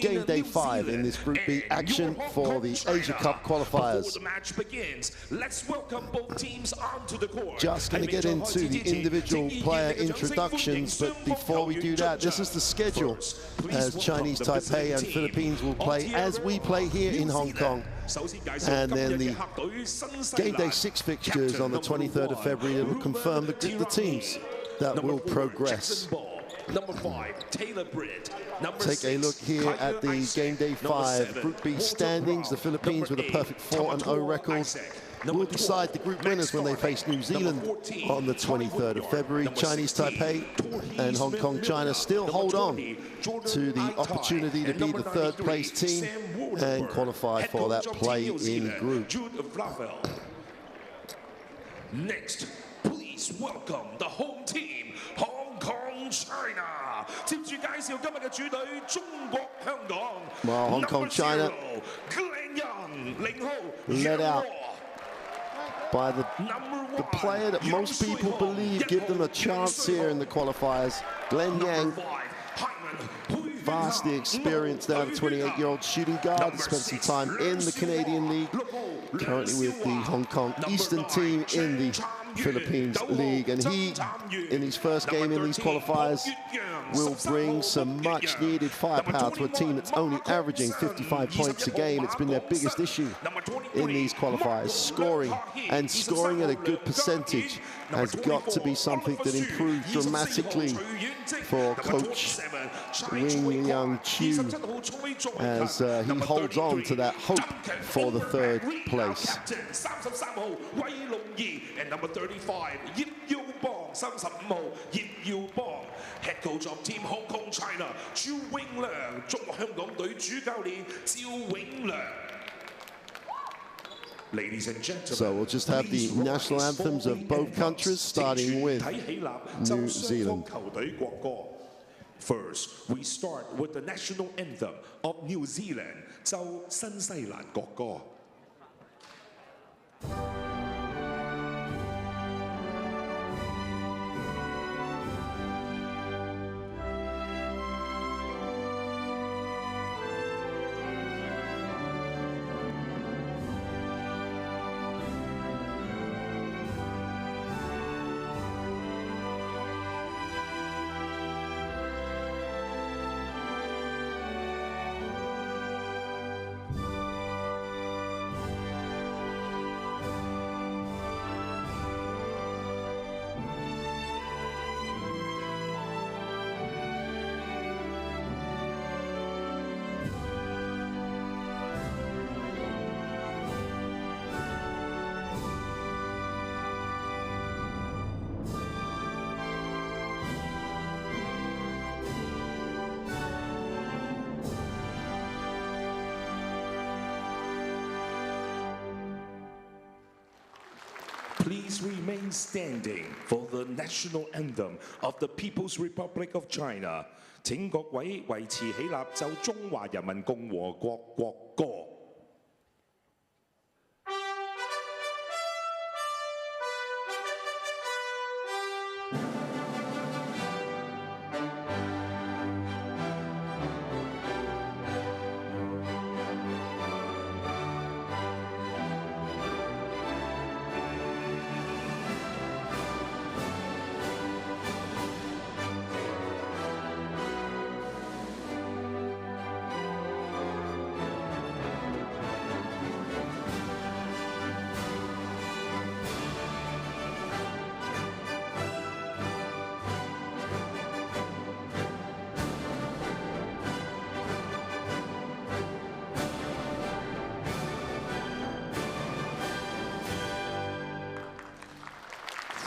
Game day 5 in this Group B action for the Asia Cup qualifiers. The match begins. Let's welcome both teams onto the court. Just going to get into the individual player introductions, but before we do that, this is the schedule as Chinese Taipei and Philippines will play as we play here in Hong Kong. And then the Game Day 6 fixtures on the 23rd of February will confirm the teams that will progress. Number 5, Taylor Britt. Take a look here at the Game Day 5 Group B standings. The Philippines with a perfect 4-0 record will decide the group winners when they face New Zealand on the 23rd of February. Chinese Taipei and Hong Kong China still hold on to the opportunity to be the third place team and qualify for that play-in group. Next, please welcome the home team, Hong Kong China. Well, Hong Kong China led out by the player that most people believe give them a chance here in the qualifiers, Glenn Yang. Vastly experienced now, the 28-year-old shooting guard, spent some time in the Canadian League, currently with the Hong Kong Eastern team in the Philippines League, and he, in his first game in these qualifiers, will bring some much-needed firepower to a team that's only averaging 55 points a game. It's been their biggest issue in these qualifiers. Scoring, and scoring at a good percentage, has got to be something that improves dramatically for Coach Wing Young Chu as he holds on to that hope for the third place. And number 35, Yip Yu Bong, 35 Yip Yu Bong. Head coach of Team Hong Kong China, 朱永良，中國香港隊主教練趙永良。Ladies and gentlemen, so we'll just have the national anthems of both countries, starting with New Zealand. First, we start with the national anthem of New Zealand, 就新西蘭國歌。Please remain standing for the national anthem of the People's Republic of China. 請各位維持起立奏中華人民共和國國歌。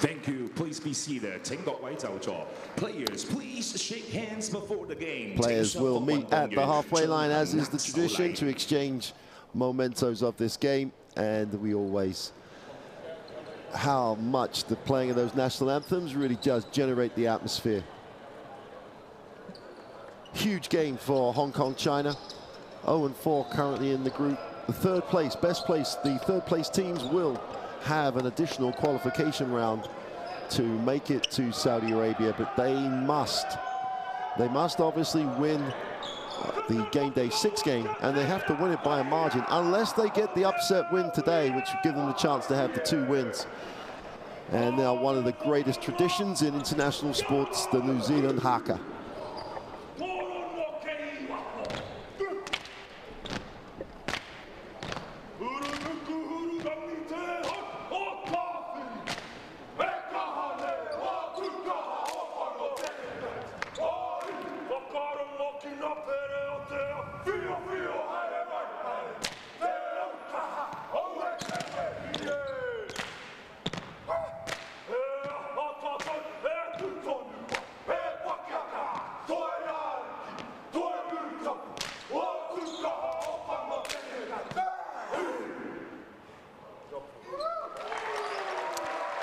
Thank you. Please be seated. 請各位就座. Players, please shake hands before the game. Players will meet at the halfway line, as is the tradition, to exchange mementos of this game. And we always, how much the playing of those national anthems really does generate the atmosphere. Huge game for Hong Kong China. 0-4 currently in the group. The third place, best place, the third place teams will have an additional qualification round to make it to Saudi Arabia, but they must obviously win the game day 6 game, and they have to win it by a margin unless they get the upset win today, which would give them the chance to have the 2 wins. And now one of the greatest traditions in international sports, the New Zealand haka.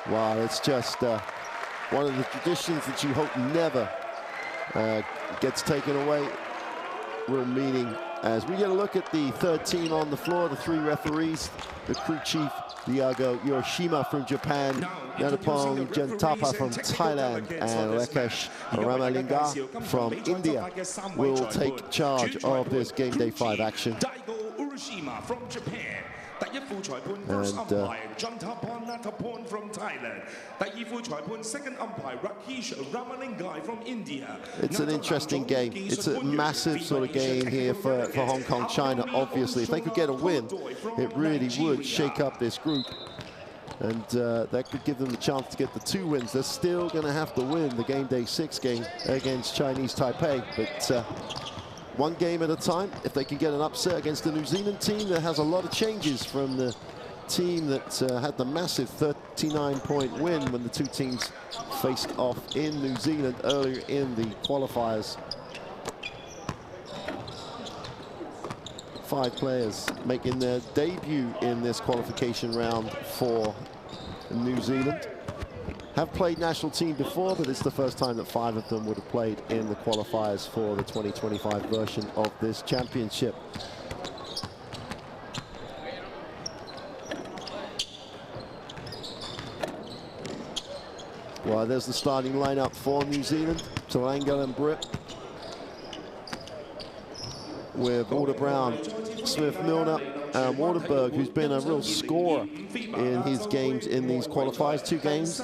Wow, it's just one of the traditions that you hope never gets taken away. Real meaning as we get a look at the 3rd team on the floor, the 3 referees, the crew chief, Diago Yoshima from Japan, Yanupong Jentapa from Thailand, and Rakesh Ramalinga from India will take charge of this game day 5 action. And it's an interesting game. It's a massive sort of game here for Hong Kong, China, obviously. If they could get a win, it really would shake up this group. And that could give them the chance to get the 2 wins. They're still going to have to win the game day 6 game against Chinese Taipei. But one game at a time. If they can get an upset against the New Zealand team that has a lot of changes from the team that had the massive 39-point win when the 2 teams faced off in New Zealand earlier in the qualifiers. 5 players making their debut in this qualification round for New Zealand. Have played national team before, but it's the first time that 5 of them would have played in the qualifiers for the 2025 version of this championship. Well, there's the starting lineup for New Zealand. Talangal and Britt, with Walter Brown, Smith Milner, and Waterberg, who's been a real scorer in his games in these qualifiers. 2 games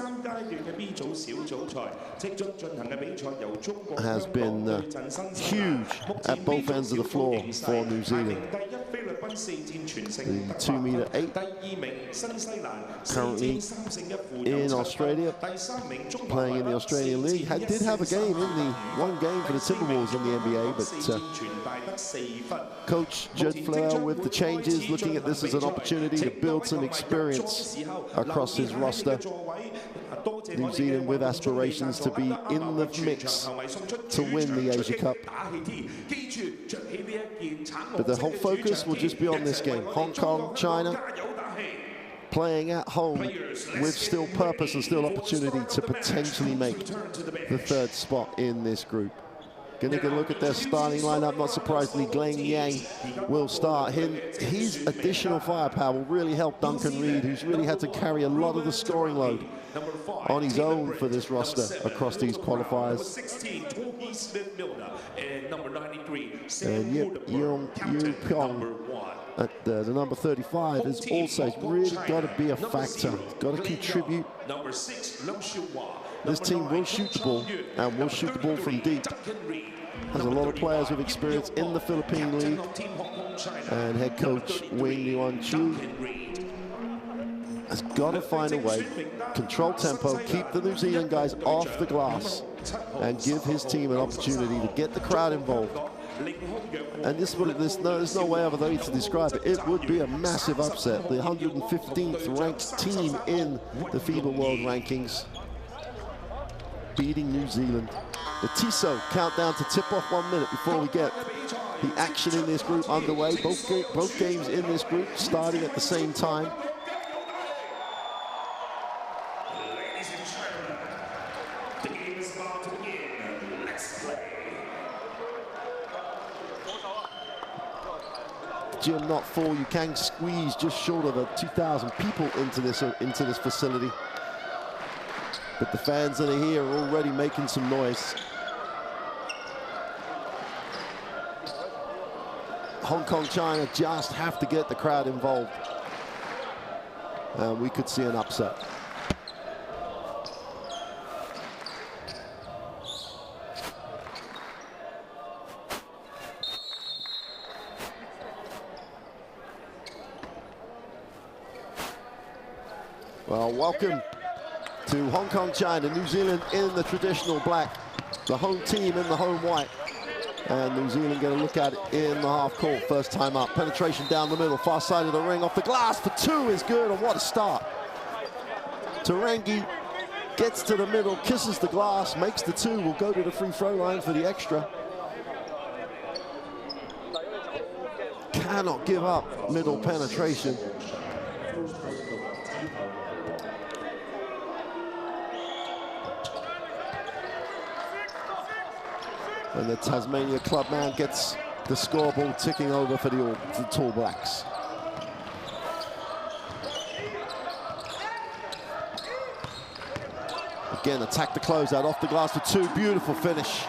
has been huge at both ends of the floor for New Zealand. The 2'8", currently in Australia, playing in the Australian League. Did have a game in the 1 game for the Timberwolves in the NBA, but Coach Jed Flower with the changes, looking at this as an opportunity to build some experience across his roster. New Zealand with aspirations to be in the mix to win the Asia Cup. But the whole focus will just be on this game. Hong Kong, China, playing at home with still purpose and still opportunity to potentially make the 3rd spot in this group. Gonna get a look at their starting lineup. Not surprisingly, Glenn Yang will start. His additional firepower will really help Duncan Reid, who's really had to carry a lot of the scoring load on his own for this roster across these qualifiers. And Yip Young Yu Pyong at the number 35 is also really got to be a factor. Got to contribute. This team will shoot the ball, and will shoot the ball from deep. Has a lot of players with experience in the Philippine League. And head coach Wing Yuan Chu has got to find a way, control tempo, keep the New Zealand guys off the glass, and give his team an opportunity to get the crowd involved. And this would, there's no way other way to describe it. It would be a massive upset. The 115th ranked team in the FIBA World Rankings beating New Zealand. The TISO countdown to tip off 1 minute before we get the action in this group underway. Both games in this group starting at the same time. Ladies and gentlemen, the game is about to begin. Let's play. Gym not full. You can squeeze just short of 2,000 people into this facility. But the fans that are here are already making some noise. Hong Kong, China just have to get the crowd involved. And we could see an upset. Well, welcome to Hong Kong, China. New Zealand in the traditional black, the home team in the home white. And New Zealand get a look at it in the half court. First time up, penetration down the middle, far side of the ring, off the glass for two is good, and what a start. Tarangi gets to the middle, kisses the glass, makes the two, will go to the free throw line for the extra. Cannot give up middle penetration. And the Tasmania clubman gets the scoreboard ticking over for the Tall Blacks. Again, attack the closeout, off the glass for two, beautiful finish.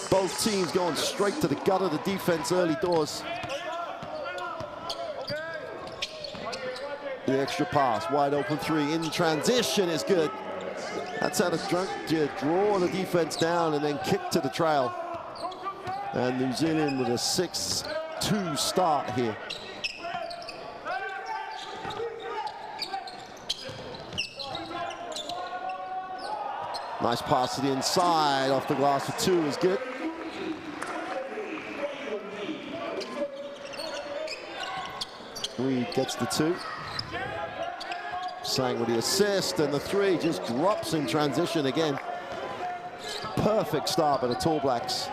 Both teams going straight to the gut of the defense early doors. The extra pass, wide open three, in transition is good. That's how to draw the defense down and then kick to the trail. And New Zealand with a 6-2 start here. Nice pass to the inside, off the glass for two is good. Reed gets the two. Sang with the assist, and the three just drops in transition again. Perfect start by the Tall Blacks.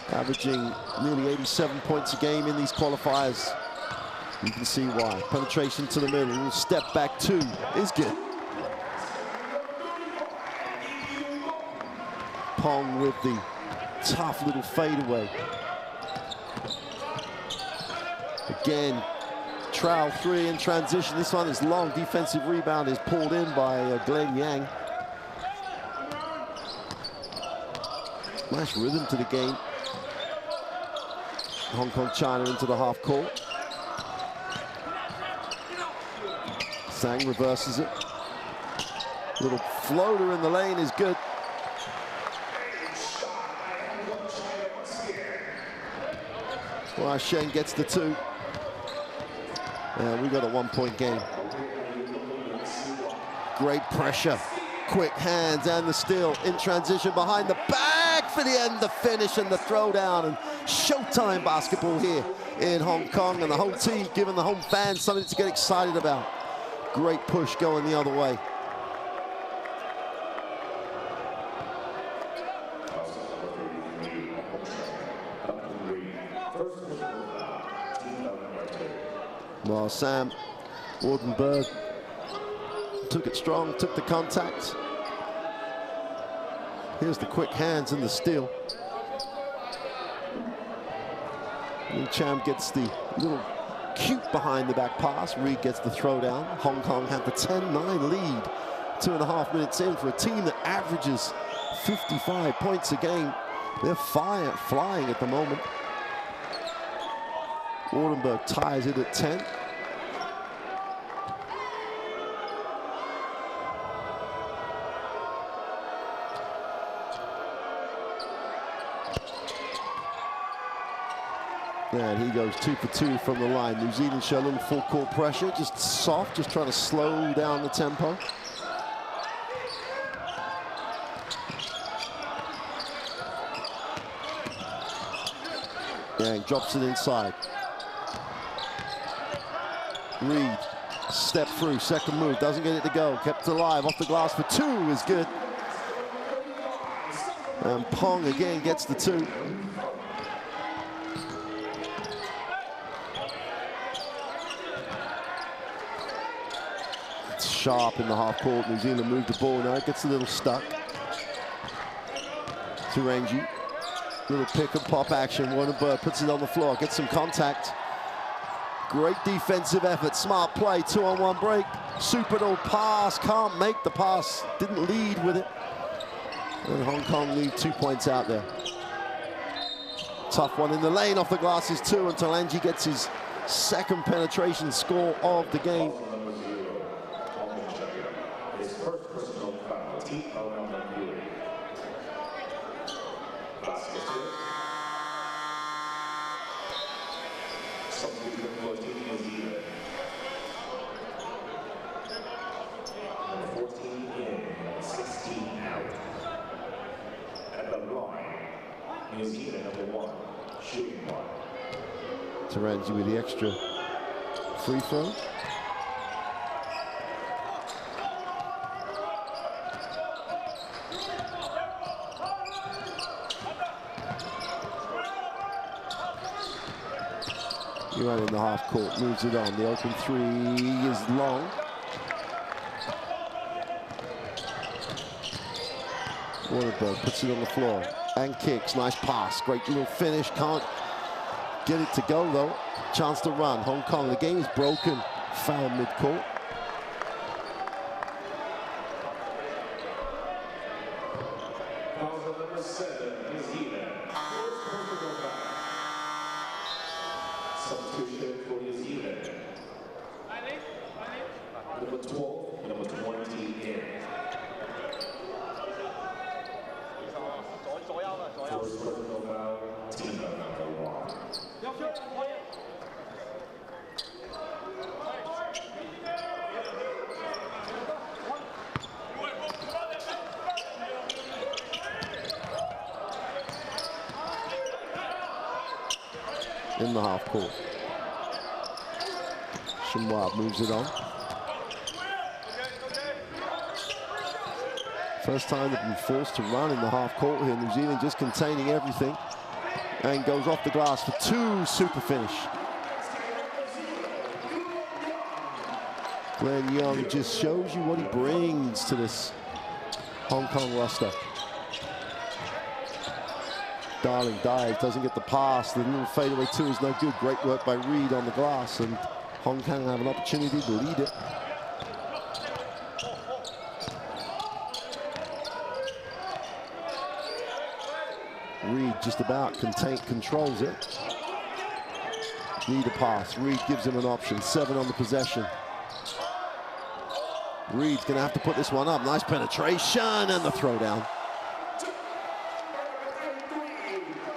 Averaging nearly 87 points a game in these qualifiers. You can see why. Penetration to the middle, step back two is good. Pong with the tough little fadeaway. Again, trail three in transition. This one is long. Defensive rebound is pulled in by Glenn Yang. Nice rhythm to the game. Hong Kong, China into the half court. Sang reverses it. Little floater in the lane is good. Well, Shen gets the two. And we got a 1-point game. Great pressure, quick hands, and the steal in transition behind the back for the end, the finish and the throwdown. And showtime basketball here in Hong Kong, and the whole team giving the home fans something to get excited about. Great push going the other way. Well, Sam Wardenberg took it strong, took the contact. Here's the quick hands and the steal. Lee Cham gets the little cute behind the back pass. Reed gets the throwdown. Hong Kong have the 10-9 lead. 2.5 minutes in for a team that averages 55 points a game. They're flying at the moment. Wardenberg ties it at 10. And he goes 2 for 2 from the line. New Zealand show a little full court pressure, just soft, just trying to slow down the tempo. Yang drops it inside. Reed, step through, second move, doesn't get it to go. Kept alive, off the glass for two is good. And Pong again gets the two. It's sharp in the half court. New Zealand moved the ball now, it gets a little stuck. Tarangi. Little pick and pop action. Wardenberg puts it on the floor, gets some contact. Great defensive effort, smart play, 2-on-1 break. Superdall pass, can't make the pass, didn't lead with it. And Hong Kong leave 2 points out there. Tough one in the lane, off the glass is 2, and Talanji gets his second penetration score of the game. Taranji with the extra free throw. Yuan in the half court, moves it on. The open 3 is long. Waterberg puts it on the floor and kicks. Nice pass, great little finish. Can't get it to go though. Chance to run. Hong Kong, the game is broken. Foul mid-court. Substitution for New Zealand. Number 12, number 20 in. First personal foul, team number 1. In the half court. Shinwab moves it on. First time they've been forced to run in the half court here. New Zealand just containing everything. And goes off the glass for 2, super finish. Glenn Young just shows you what he brings to this Hong Kong roster. Darling dives, doesn't get the pass. The little fadeaway 2 is no good. Great work by Reed on the glass, and Hong Kong have an opportunity to lead it. Reed just about controls it. Need a pass. Reed gives him an option. 7 on the possession. Reed's gonna have to put this one up. Nice penetration and the throwdown.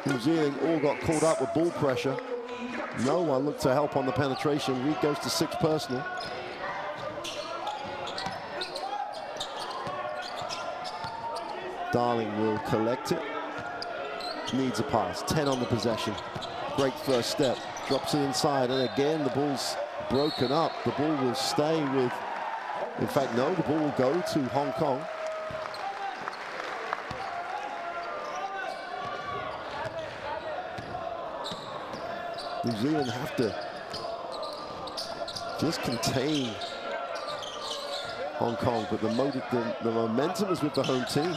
New Zealand all got caught up with ball pressure. No one looked to help on the penetration. Reed goes to 6 personal. Darling will collect it. Needs a pass. 10 on the possession. Great first step. Drops it inside, and again the ball's broken up. The ball will stay with, in fact, no, the ball will go to Hong Kong. New Zealand have to just contain Hong Kong, but the momentum is with the home team.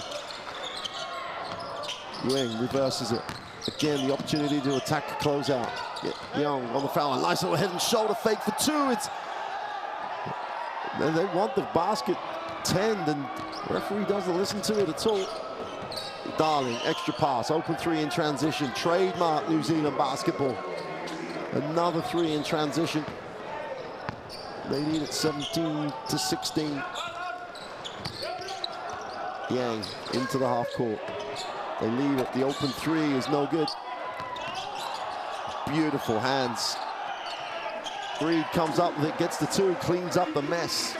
Wing reverses it. Again, the opportunity to attack the closeout. Young on the foul line. Nice little head and shoulder fake for 2. And they want the basket 10, and the referee doesn't listen to it at all. Darling, extra pass, open 3 in transition. Trademark New Zealand basketball. Another 3 in transition. They need it 17 to 16. Yang into the half court. They leave it. The open 3 is no good. Beautiful hands. Reed comes up with it, gets the 2, cleans up the mess.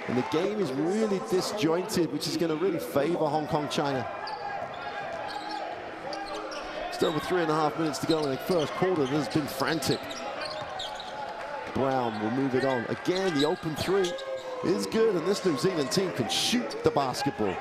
And the game is really disjointed, which is going to really favor Hong Kong, China. Still with 3.5 minutes to go in the first quarter. This has been frantic. Brown will move it on. Again, the open 3 is good, and this New Zealand team can shoot the basketball.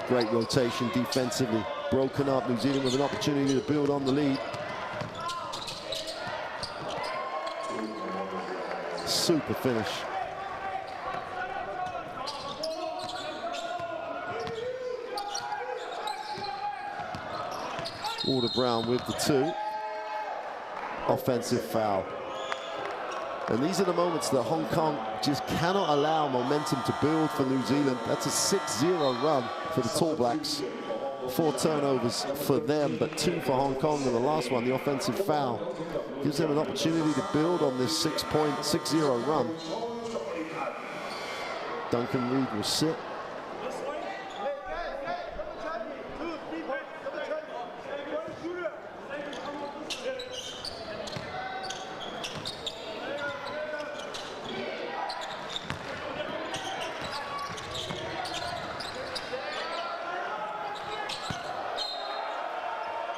Great rotation defensively. Broken up. New Zealand with an opportunity to build on the lead. Super finish. Walter Brown with the 2. Offensive foul. And these are the moments that Hong Kong just cannot allow momentum to build for New Zealand. That's a 6-0 run for the Tall Blacks. 4 turnovers for them, but 2 for Hong Kong. And the last one, the offensive foul, gives them an opportunity to build on this 6-0 run. Duncan Reid will sit.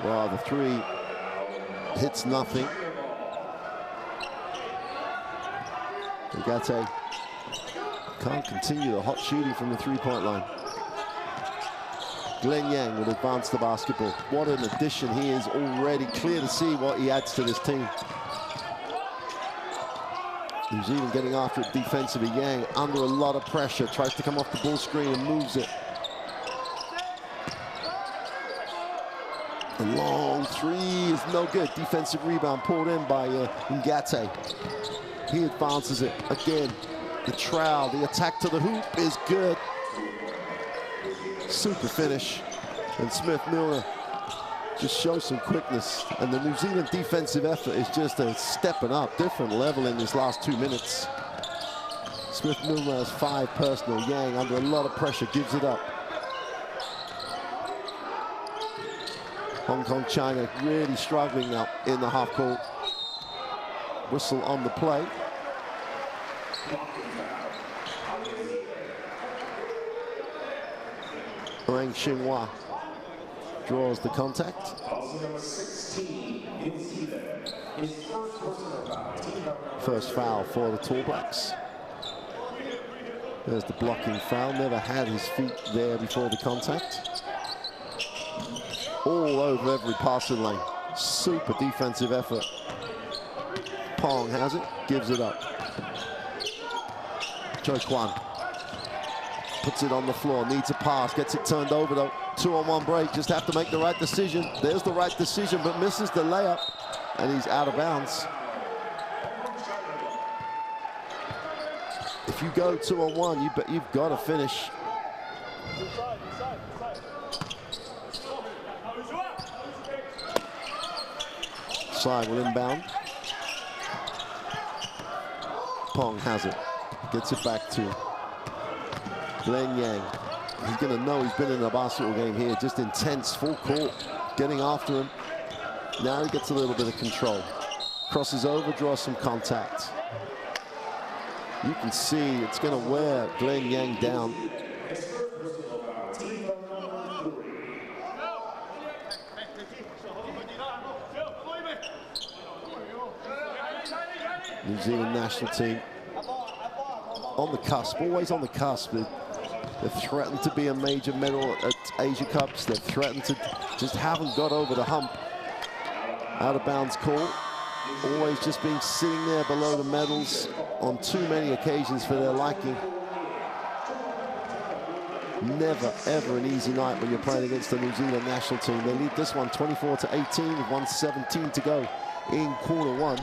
Well, the 3 hits nothing. Agate can't continue the hot shooting from the 3-point line. Glenn Yang will advance the basketball. What an addition he is already. Clear to see what he adds to this team. New Zealand getting after it defensively. Yang under a lot of pressure. Tries to come off the ball screen and moves it. The long 3 is no good. Defensive rebound pulled in by Ngate. He advances it again. The trowel, the attack to the hoop is good. Super finish. And Smith-Milner just shows some quickness. And the New Zealand defensive effort is just a stepping up, different level in this last 2 minutes. Smith-Milner has 5 personal. Yang under a lot of pressure gives it up. Hong Kong, China really struggling now in the half court. Whistle on the play. Orang Xinhua draws the contact. First foul for the Tall Blacks. There's the blocking foul. Never had his feet there before the contact. All over every passing lane. Super defensive effort. Pong has it, gives it up. Choi Kwan puts it on the floor, needs a pass, gets it turned over though. 2-on-1 break, just have to make the right decision. There's the right decision, but misses the layup, and he's out of bounds. If you go 2-on-1, you've got to finish. Side will inbound. Pong has it. Gets it back to Glenn Yang. He's going to know he's been in a basketball game here. Just intense, full court, getting after him. Now he gets a little bit of control. Crosses over, draws some contact. You can see it's going to wear Glenn Yang down. New Zealand national team on the cusp, always on the cusp. They've threatened to be a major medal at Asia Cups. They've threatened to just haven't got over the hump. Out of bounds call. Always just being sitting there below the medals on too many occasions for their liking. Never, ever an easy night when you're playing against the New Zealand national team. They lead this one 24-18 with 1:17 to go in quarter 1.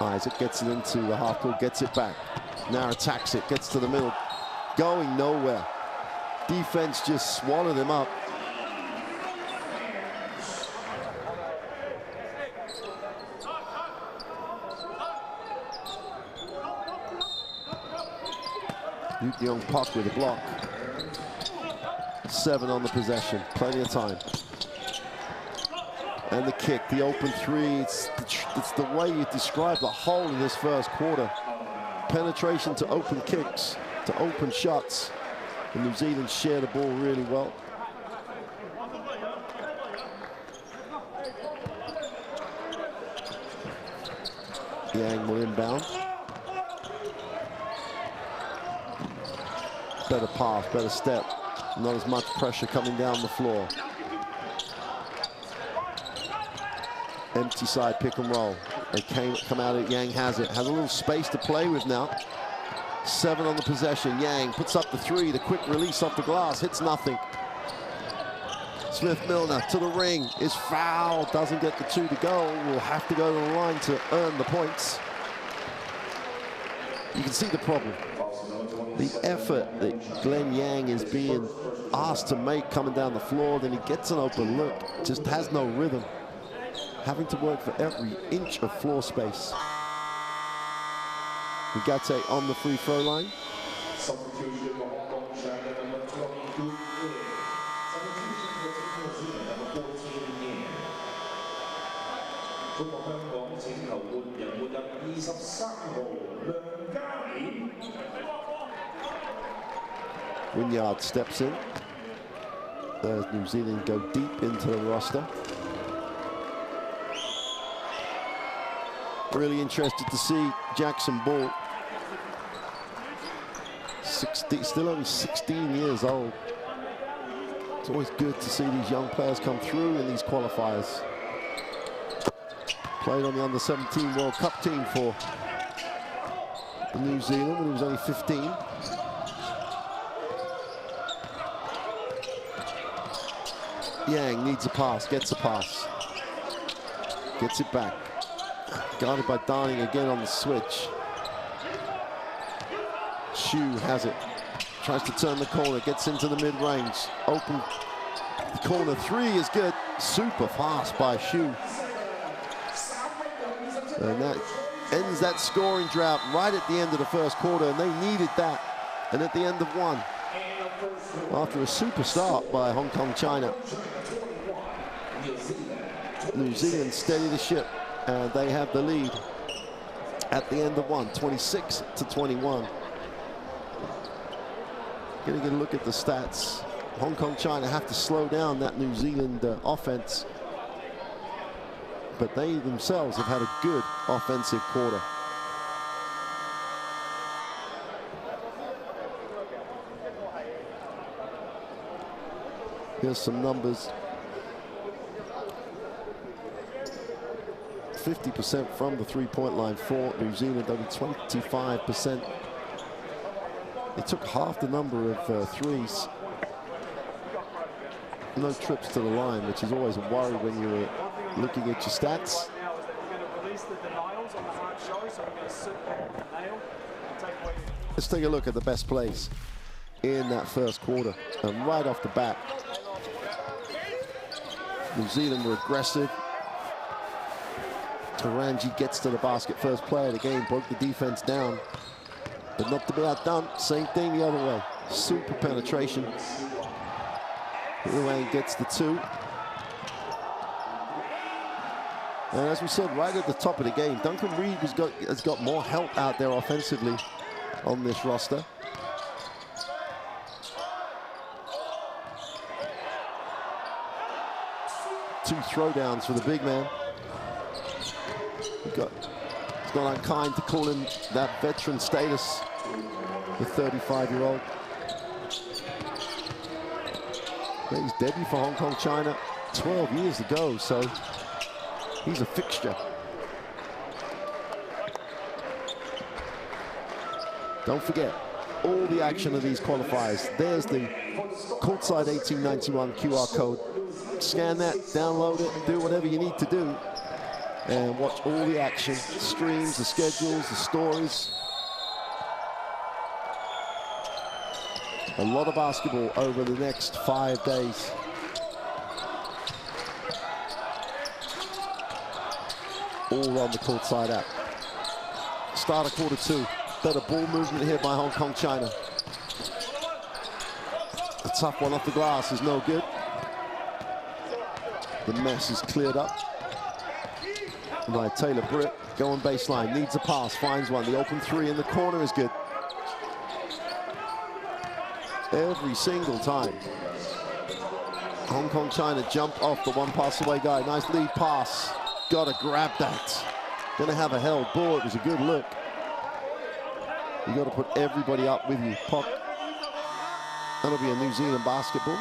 Isaac gets it into the half court, gets it back. Now attacks it, gets to the middle. Going nowhere. Defense just swallowed him up. Yu Young Pak with a block. 7 on the possession, plenty of time. And the kick, the open 3, it's the way you describe the whole in this first quarter. Penetration to open kicks, to open shots. And New Zealand share the ball really well. Yang will inbound. Better pass, better step. Not as much pressure coming down the floor. Empty side pick and roll. They come out at Yang has it. Has a little space to play with now. 7 on the possession. Yang puts up the 3. The quick release off the glass. Hits nothing. Smith-Milner to the ring. Is fouled. Doesn't get the 2 to go. Will have to go to the line to earn the points. You can see the problem. The effort that Glenn Yang is being asked to make coming down the floor. Then he gets an open look. Just has no rhythm. Having to work for every inch of floor space. Ugarte on the free throw line. Wynyard steps in. New Zealand go deep into the roster. Really interested to see Jackson Ball. Still only 16 years old. It's always good to see these young players come through in these qualifiers. Played on the under-17 World Cup team for New Zealand when he was only 15. Yang needs a pass, gets a pass. Gets it back. Guarded by Darling again on the switch. Xu has it. Tries to turn the corner, gets into the mid-range. Open corner 3 is good. Super fast by Xu. And that ends that scoring drought right at the end of the first quarter, and they needed that. And at the end of 1, after a super start by Hong Kong China, New Zealand steady the ship, and they have the lead at the end of 1, 26-21. Gonna get a look at the stats. Hong Kong China have to slow down that New Zealand offense, but they themselves have had a good offensive quarter. Here's some numbers. 50% from the three-point line for New Zealand, only 25%. They took half the number of threes. No trips to the line, which is always a worry when you're looking at your stats. Let's take a look at the best plays in that first quarter. And right off the bat, New Zealand were aggressive. Tarangi gets to the basket, first play of the game, broke the defense down. But not to be outdone, same thing the other way. Super penetration. Wang gets the 2. And as we said right at the top of the game, Duncan Reed has got more help out there offensively on this roster. Two throwdowns for the big man. It's not unkind to call him that veteran status, the 35-year-old. His debut for Hong Kong China 12 years ago, so he's a fixture. Don't forget, all the action of these qualifiers. There's the Courtside 1891 QR code. Scan that, download it, do whatever you need to do, and watch all the action, the streams, the schedules, the stories. A lot of basketball over the next 5 days. All on the Courtside app. Start of quarter 2. Better ball movement here by Hong Kong China. A tough one off the glass is no good. The mess is cleared up by Taylor Britt. Going baseline, needs a pass, finds one. The open 3 in the corner is good. Every single time. Hong Kong China jump off the one pass away guy. Nice lead pass. Gotta grab that. Gonna have a held ball. It was a good look. You gotta put everybody up with you. Pop. That'll be a New Zealand basketball.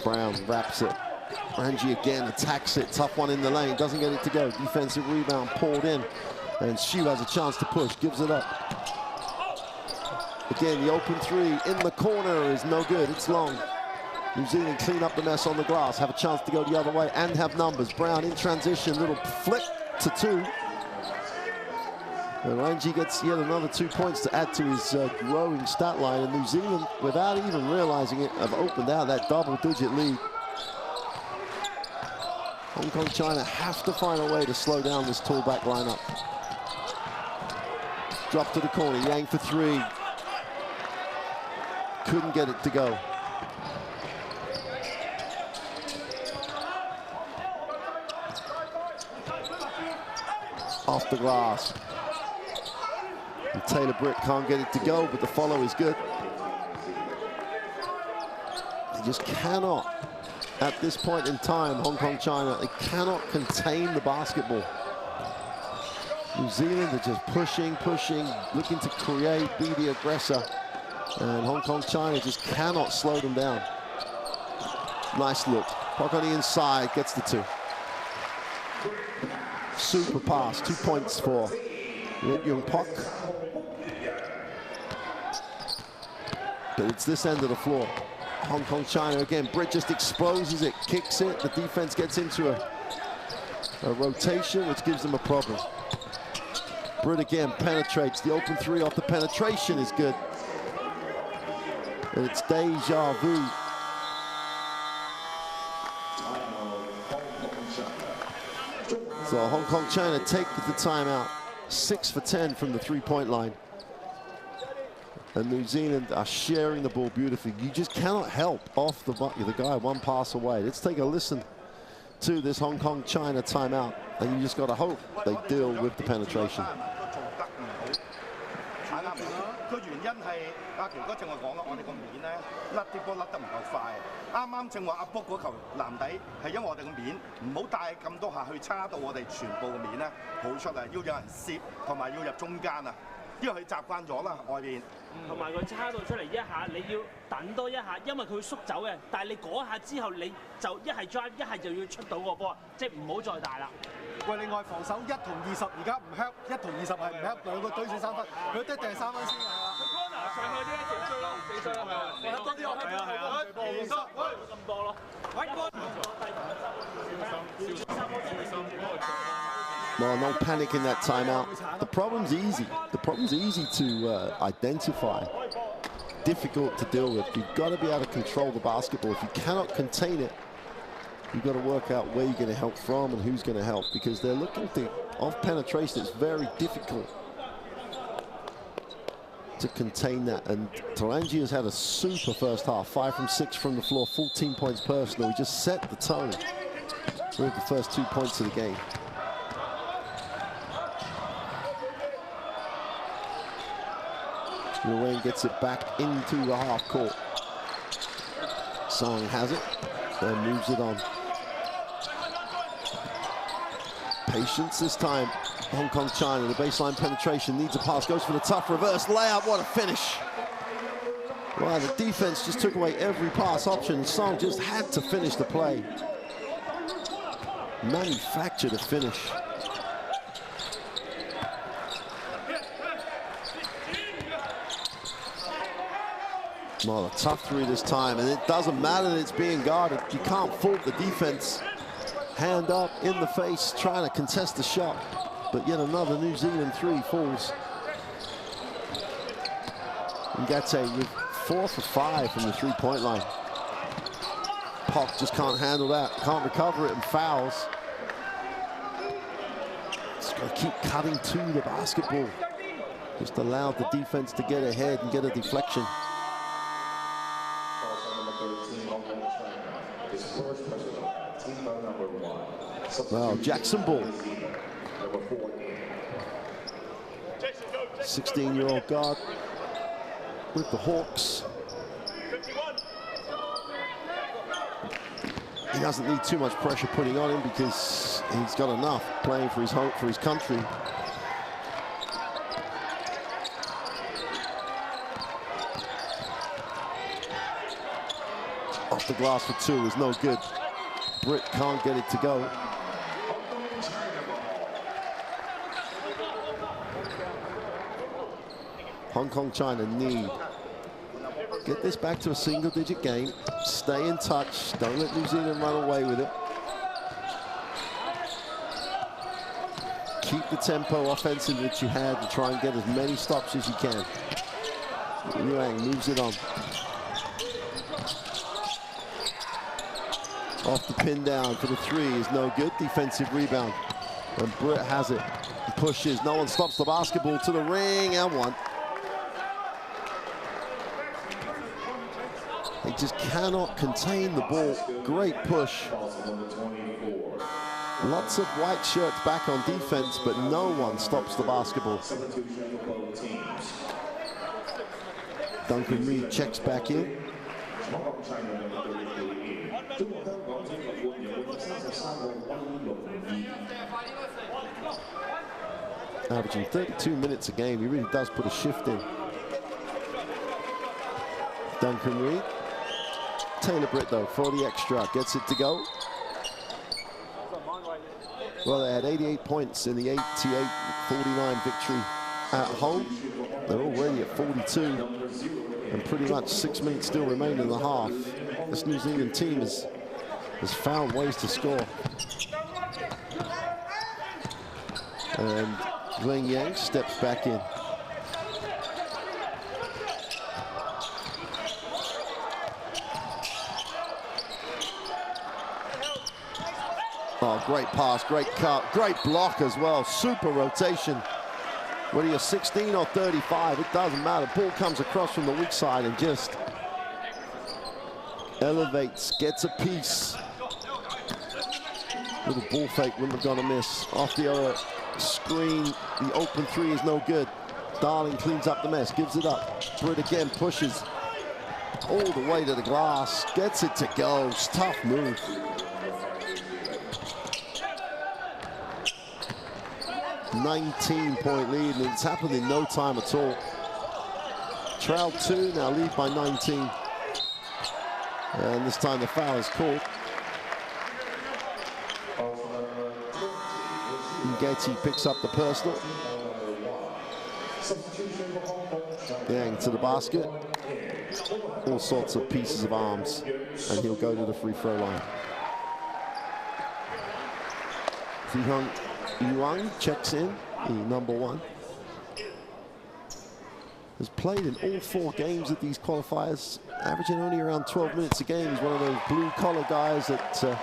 Brown wraps it. Ranji again attacks it. Tough one in the lane. Doesn't get it to go. Defensive rebound poured in. And Xu has a chance to push. Gives it up. Again, the open three in the corner is no good. It's long. New Zealand clean up the mess on the glass. Have a chance to go the other way and have numbers. Brown in transition. Little flip to two. And Ranji gets yet another 2 points to add to his growing stat line. And New Zealand, without even realizing it, have opened out that double-digit lead. Hong Kong, China have to find a way to slow down this tall back lineup. Drop to the corner, Yang for three. Couldn't get it to go. Off the glass. And Taylor Britt can't get it to go, but the follow is good. They just cannot, at this point in time, Hong Kong, China, they cannot contain the basketball. New Zealand are just pushing, looking to create, be the aggressor. And Hong Kong, China just cannot slow them down. Nice look. Puck on the inside, gets the two. Super pass, 2 points for Young Puck. But it's this end of the floor. Hong Kong, China again. Britt just exposes it, kicks it. The defense gets into a rotation, which gives them a problem. Britt again penetrates. The open three off the penetration is good. And it's deja vu. So Hong Kong, China take the timeout. 6 for 10 from the three-point line. And New Zealand are sharing the ball beautifully. You just cannot help off the guy one pass away. Let's take a listen to this Hong Kong, China timeout. And you just got to hope they deal with the penetration. 個原因係阿權哥正話講啦，我哋個面咧甩啲波甩得唔夠快。啱啱正話阿卜嗰球籃底係因為我哋個面唔好帶咁多下去叉到我哋全部個面咧好出啊，要有人攝同埋要入中間啊，因為佢習慣咗啦外邊。同埋佢叉到出嚟一下，你要等多一下，因為佢會縮走嘅。但係你嗰下之後，你就一係 drive， 一係就要出到個波，即係唔好再大啦。 喂，另外防守1同20而家唔 help， 1同20係唔 help， 兩個隊選3分，佢一定係3分先㗎啦。佢 corner 上去啲直追咯，死追係咪啊？我多啲我係啊，其實咁多咯。Well, no panic in that timeout. The problem's easy. The problem's easy to identify. Difficult to deal with. You've got to be able to control the basketball. If you cannot contain it, you've got to work out where you're going to help from and who's going to help, because they're looking to, off penetration, it's very difficult to contain that. And Tarangi has had a super first half, 5 from 6 from the floor, 14 points personal. He just set the tone with the first 2 points of the game. Nguyen gets it back into the half court. Song has it, then moves it on. Patience this time. Hong Kong, China, the baseline penetration, needs a pass, goes for the tough reverse layup. What a finish. Wow, the defense just took away every pass option. Song just had to finish the play. Manufactured a finish. Well, a tough three this time, and it doesn't matter that it's being guarded. You can't fault the defense. Hand up, in the face, trying to contest the shot. But yet another New Zealand three falls. Ngate with 4 for 5 from the three-point line. Pop just can't handle that, can't recover it, and fouls. Just got to keep cutting to the basketball. Just allowed the defense to get ahead and get a deflection. Well, Jackson Ball. 16-year-old guard with the Hawks. He doesn't need too much pressure putting on him because he's got enough playing for his home, for his country. Off the glass for two is no good. Britt can't get it to go. Hong Kong, China need get this back to a single-digit game. Stay in touch. Don't let New Zealand run away with it. Keep the tempo offensive that you had and try and get as many stops as you can. Yuang moves it on. Off the pin down for the three is no good. Defensive rebound. And Britt has it. He pushes. No one stops the basketball to the ring and one. They just cannot contain the ball. Great push. Lots of white shirts back on defense, but no one stops the basketball. Duncan Reed checks back in. Averaging 32 minutes a game. He really does put a shift in. Duncan Reed. Taylor Britt, though, for the extra. Gets it to go. Well, they had 88 points in the 88-49 victory at home. They're already at 42. And pretty much 6 minutes still remain in the half. This New Zealand team has found ways to score. And Glenn Yang steps back in. Oh, great pass, great cut, great block as well. Super rotation. Whether you're 16 or 35, it doesn't matter. Ball comes across from the weak side and just elevates, gets a piece. Little ball fake, wouldn't have gone a miss. Off the other screen, the open three is no good. Darling cleans up the mess, gives it up. Britt again pushes all the way to the glass, gets it to go. It's a tough move. .19 lead, and it's happened in no time at all. Trail 2, now lead by 19. And this time the foul is called. Ngeti picks up the personal. Yang to the basket. All sorts of pieces of arms. And he'll go to the free throw line. Fihong Yuang checks in, the number one. Has played in all 4 games of these qualifiers, averaging only around 12 minutes a game. He's one of those blue-collar guys that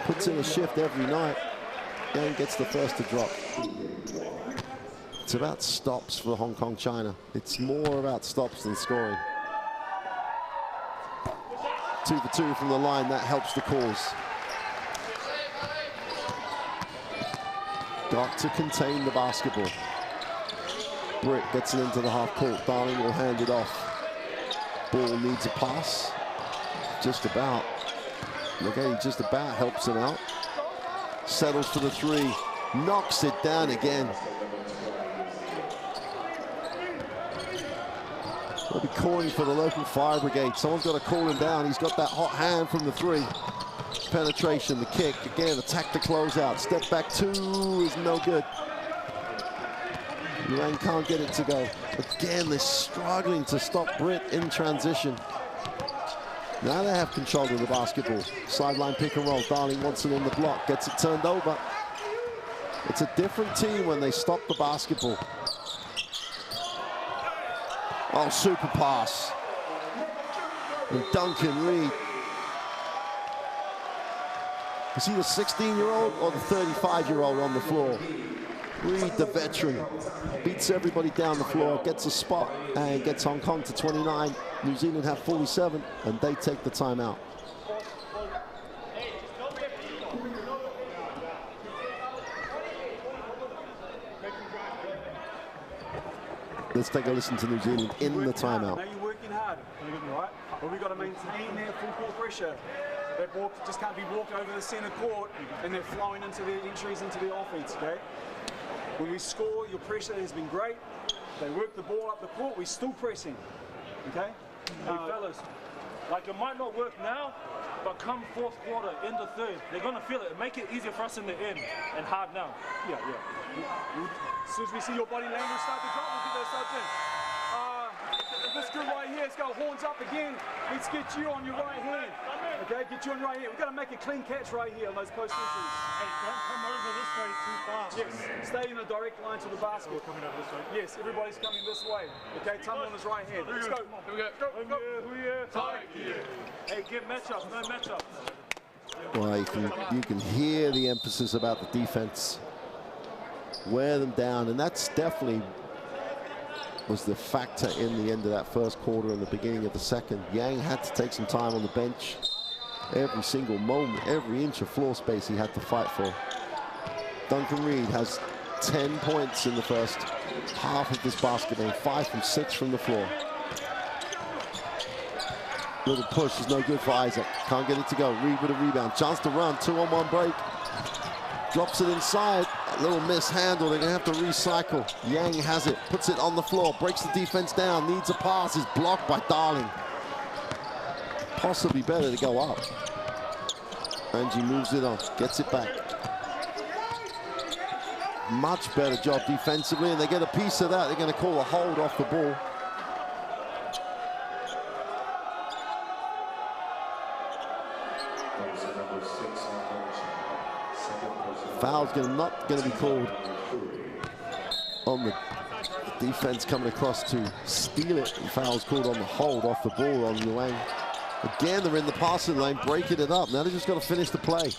puts in a shift every night and gets the first to drop. It's about stops for Hong Kong, China. It's more about stops than scoring. 2 for 2 from the line, that helps the cause. Got to contain the basketball. Britt gets it into the half court. Darling will hand it off. Ball needs a pass. Just about. Okay, just about helps him out. Settles for the three. Knocks it down again. They'll be calling for the local fire brigade. Someone's got to call him down. He's got that hot hand from the three. Penetration, the kick, again, attack the closeout. Step back 2 is no good. Yuang can't get it to go. Again, they're struggling to stop Britt in transition. Now they have control of the basketball. Sideline pick and roll. Darling wants it in the block, gets it turned over. It's a different team when they stop the basketball. Oh, super pass. And Duncan Reed. Is he the 16-year-old or the 35-year-old on the floor? Reed, the veteran, beats everybody down the floor, gets a spot, and gets Hong Kong to 29. New Zealand have 47, and they take the timeout. Let's take a listen to New Zealand in the timeout. Now you're working hard, right? But we've got to maintain their full court pressure. That ball just can't be walked over the center court and they're flowing into the entries into the offense, okay? When we score, your pressure has been great. They work the ball up the court, we're still pressing, okay? Hey, fellas, Like, it might not work now, but come fourth quarter, end of third, they're going to feel it. Make it easier for us in the end and hard now. Yeah. As soon as we see your body language start to drop, we'll get those subs in. This group right here, let's go horns up again. Let's get you on your right hand. Okay, get you on your right hand. We've got to make a clean catch right here on those post misses. Hey, don't come over this way too far. Yes, stay in a direct line to the basket. Coming over this way. Yes, everybody's coming this way. Okay, Tumble on his right hand. Let's go. Here we go. Go. Hey, get matchups, no matchups. Well, you can hear the emphasis about the defense. Wear them down, and that's definitely was the factor in the end of that first quarter and the beginning of the second. Yang had to take some time on the bench. Every single moment, every inch of floor space he had to fight for. Duncan Reed has 10 points in the first half of this basket game, 5 from 6 from the floor. Little push is no good for Isaac. Can't get it to go. Reed with a rebound. Chance to run. 2-on-1 break. Drops it inside. A little mishandle. They're going to have to recycle. Yang has it. Puts it on the floor. Breaks the defense down. Needs a pass. Is blocked by Darling. Possibly better to go up. Angie moves it on. Gets it back. Much better job defensively. And they get a piece of that. They're going to call a hold off the ball. Foul's not going to be called on the defense coming across to steal it. And foul's called on the hold off the ball on Luang. Again, they're in the passing lane, breaking it up. Now they just got to finish the play.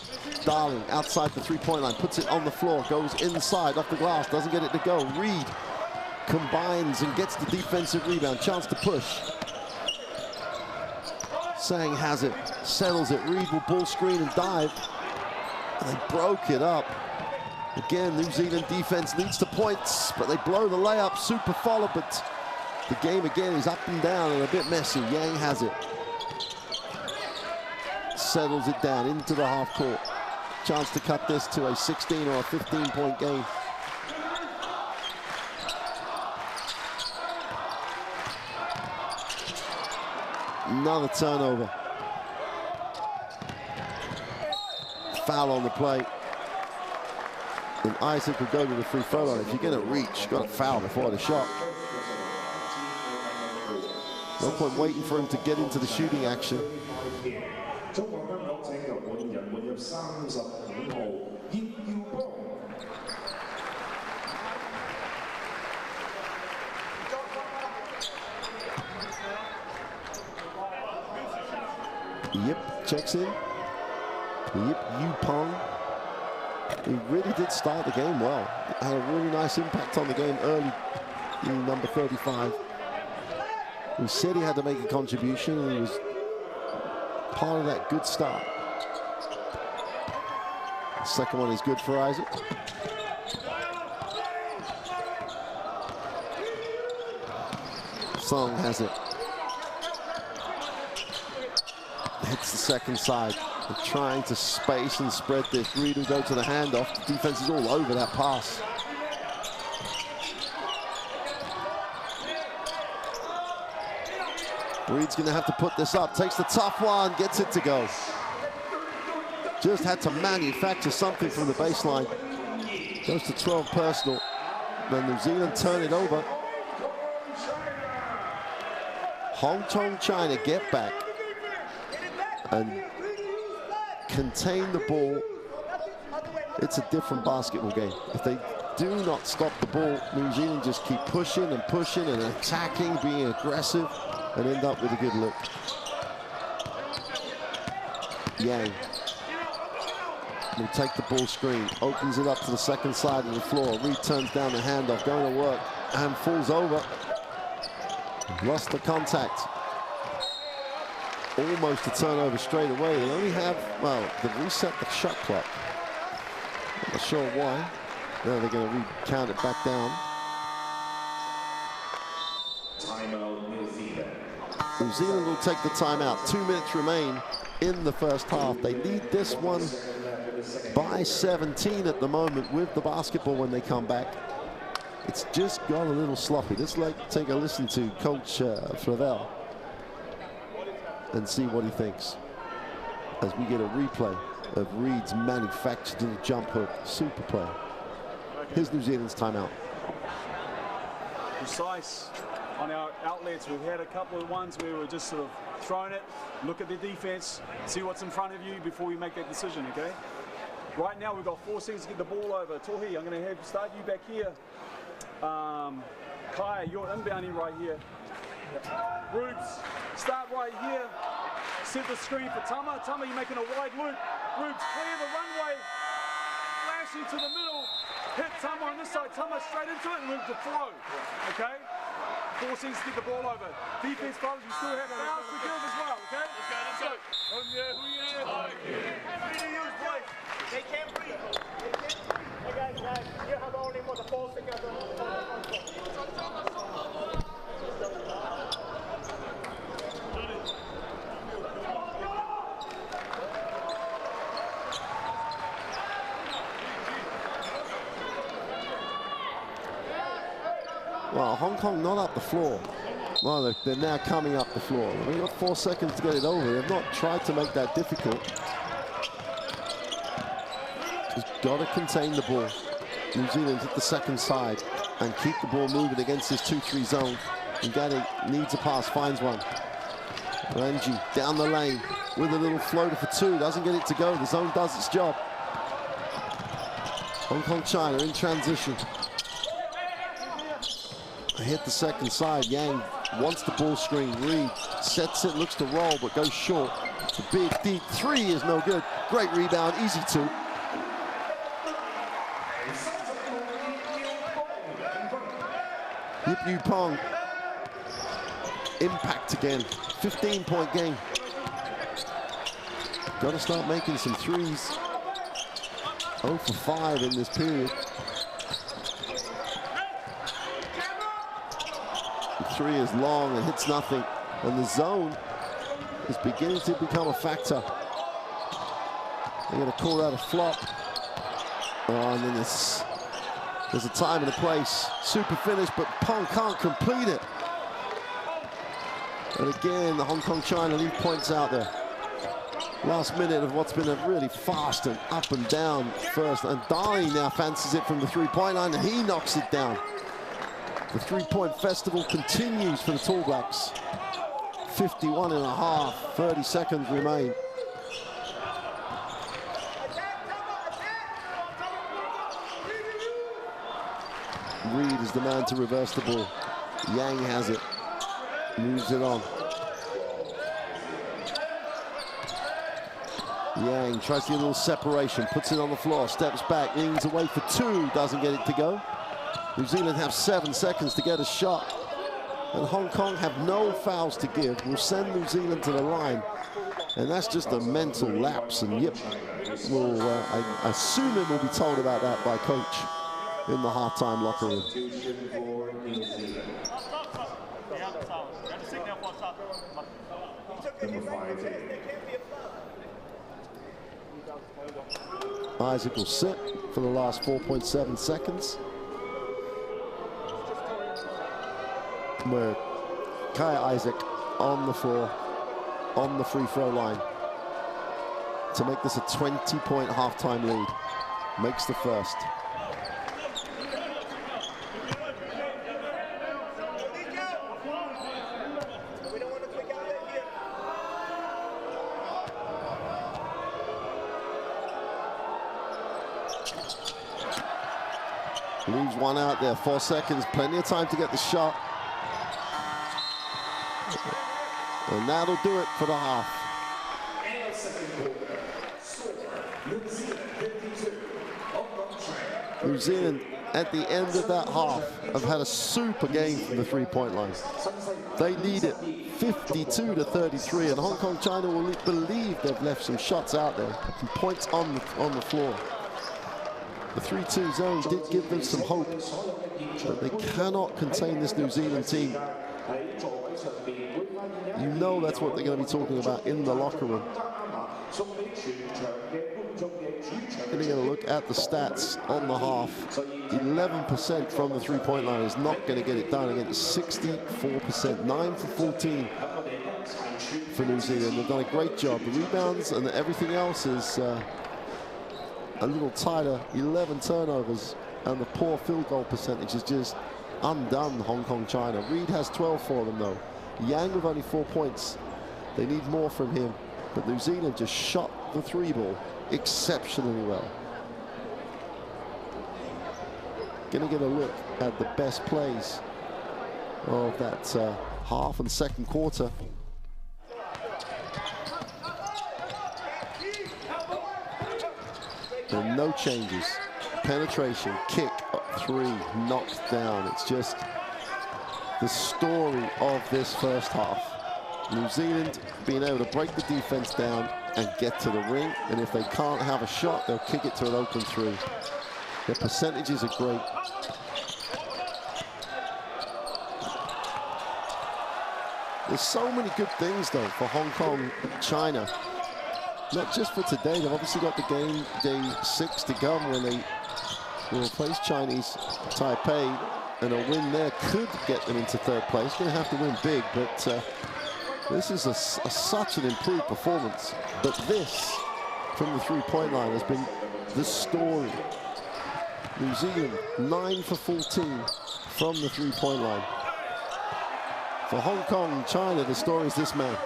Darling outside the three-point line, puts it on the floor, goes inside off the glass, doesn't get it to go. Reed combines and gets the defensive rebound. Chance to push. Sang has it, settles it. Reed will ball screen and dive. And they broke it up. Again, New Zealand defense leads to points, but they blow the layup. Super follow, but the game again is up and down and a bit messy. Yang has it. Settles it down into the half court. Chance to cut this to a 16 or a 15-point game. Another turnover. Foul on the play. And Isaac will go to the free throw line. If you're going to reach, you've got to foul before the shot. No point waiting for him to get into the shooting action. Yip checks in. Yip Yupong. He really did start the game well. Had a really nice impact on the game early in number 35. He said he had to make a contribution, and he was part of that good start. The second one is good for Isaac. Song has it. Hits the second side. They're trying to space and spread this. Reed will go to the handoff. The defense is all over that pass. Reed's going to have to put this up. Takes the tough one, gets it to go. Just had to manufacture something from the baseline. Goes to 12 personal. Then New Zealand turn it over. Hong Kong, China get back and contain the ball. It's a different basketball game. If they do not stop the ball, New Zealand just keep pushing and pushing and attacking, being aggressive, and end up with a good look. Yang will take the ball screen, opens it up to the second side of the floor. Reed turns down the handoff, going to work, and falls over. Lost the contact. Almost a turnover straight away. They only have, well, they've reset the shot clock. I'm not sure why. Now they're going to recount it back down. Timeout, New Zealand. New Zealand will take the timeout. 2 minutes remain in the first half. They lead this one by 17 at the moment with the basketball when they come back. It's just gone a little sloppy. Let's take a listen to Coach Flavel and see what he thinks as we get a replay of Reed's manufactured little jump hook super play. Here's New Zealand's timeout. Precise on our outlets. We've had a couple of ones where we're just sort of throwing it, look at the defense, see what's in front of you before you make that decision, okay? Right now we've got 4 seconds to get the ball over. Tohi, I'm going to start you back here. Kai, you're inbounding right here. Rubes, start right here. Set the screen for Tama. Tama, you're making a wide loop. Rubes, clear the runway. Flashing to the middle. Hit Tama on this side. Tama straight into it and move to flow. Okay? 4 seconds to get the ball over. Defense fouls, you still have fouls to give as well, okay? Let's go. They can't breathe. Hey guys, you have only for the 4 seconds. Well, Hong Kong not up the floor. Well, they're now coming up the floor. We've got 4 seconds to get it over. They've not tried to make that difficult. Just got to contain the ball. New Zealand hit the second side and keep the ball moving against this 2-3 zone. Ngati needs a pass, finds one. Ranji down the lane with a little floater for 2. Doesn't get it to go. The zone does its job. Hong Kong, China in transition. Hit the second side. Yang wants the ball screen. Reed sets it, looks to roll, but goes short. The big, deep 3 is no good. Great rebound, easy 2. Yip Yu Pong. Impact again. 15-point game. Got to start making some threes. 0 for 5 in this period. The 3 is long and hits nothing. And the zone is beginning to become a factor. They're going to call that a flop. Oh, and then there's a time and a place. Super finish, but Pong can't complete it. And again, the Hong Kong China lead points out there. Last minute of what's been a really fast and up and down first. And Dali now fancies it from the 3-point line, and he knocks it down. The 3-point festival continues for the Tall Blacks. 51.5, 30 seconds remain. Reed is the man to reverse the ball. Yang has it, moves it on. Yang tries to get a little separation, puts it on the floor, steps back, leans away for 2, doesn't get it to go. New Zealand have 7 seconds to get a shot. And Hong Kong have no fouls to give. Will send New Zealand to the line. And that's just a mental lapse. And Yip will, I assume it will be told about that by coach in the halftime locker room. Isaac will sit for the last 4.7 seconds. Where Kaya Isaac on the floor, on the free throw line to make this a 20-point halftime lead. Makes the first. Leaves one out there, 4 seconds, plenty of time to get the shot. And that'll do it for the half. New Zealand, at the end of that half, have had a super game from the 3-point line. They lead it 52-33, and Hong Kong China will believe they've left some shots out there, some points on the floor. The 3-2 zone did give them some hope, but they cannot contain this New Zealand team. You know that's what they're going to be talking about in the locker room. Going to get a look at the stats on the half. 11% from the 3-point line is not going to get it done. Again, 64%, 9 for 14 for New Zealand. They've done a great job. The rebounds and everything else is a little tighter. 11 turnovers, and the poor field goal percentage is just undone Hong Kong China. Reed has 12 for them though. Yang with only 4 points. They need more from him, but New Zealand just shot the 3 ball exceptionally well. Gonna get a look at the best plays of that half and second quarter. And no changes. Penetration, kick, 3, knocked down. It's just the story of this first half. New Zealand being able to break the defense down and get to the ring, and if they can't have a shot, they'll kick it to an open 3. Their percentages are great. There's so many good things though for Hong Kong, China. Not just for today, they've obviously got the game day 6 to come when they will face Chinese Taipei, and a win there could get them into 3rd place. Going to have to win big, but this is such an improved performance. But this, from the 3-point line, has been the story. New Zealand, 9 for 14 from the 3-point line. For Hong Kong, China, the story is this man.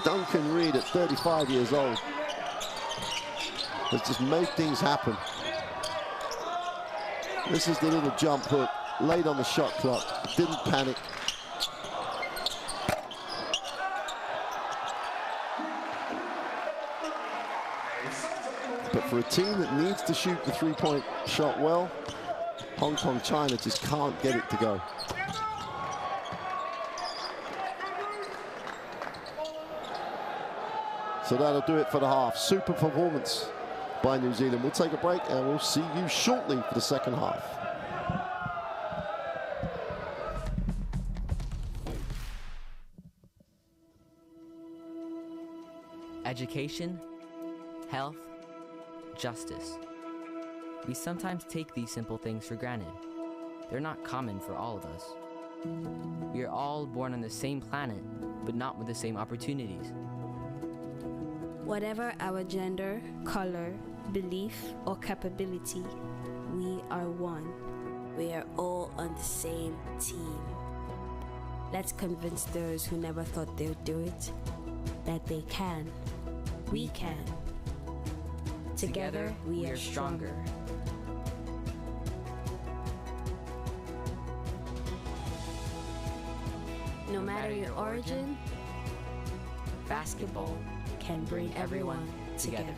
Duncan Reed at 35 years old has just made things happen. This is the little jump hook, laid on the shot clock, didn't panic. But for a team that needs to shoot the 3-point shot well, Hong Kong, China just can't get it to go. So that'll do it for the half. Super performance by New Zealand. We'll take a break and we'll see you shortly for the second half. Education, health, justice. We sometimes take these simple things for granted. They're not common for all of us. We are all born on the same planet, but not with the same opportunities. Whatever our gender, color, belief, or capability, we are one. We are all on the same team. Let's convince those who never thought they'd do it that they can. We can. Together, we are stronger. No matter your origin, basketball can bring everyone together.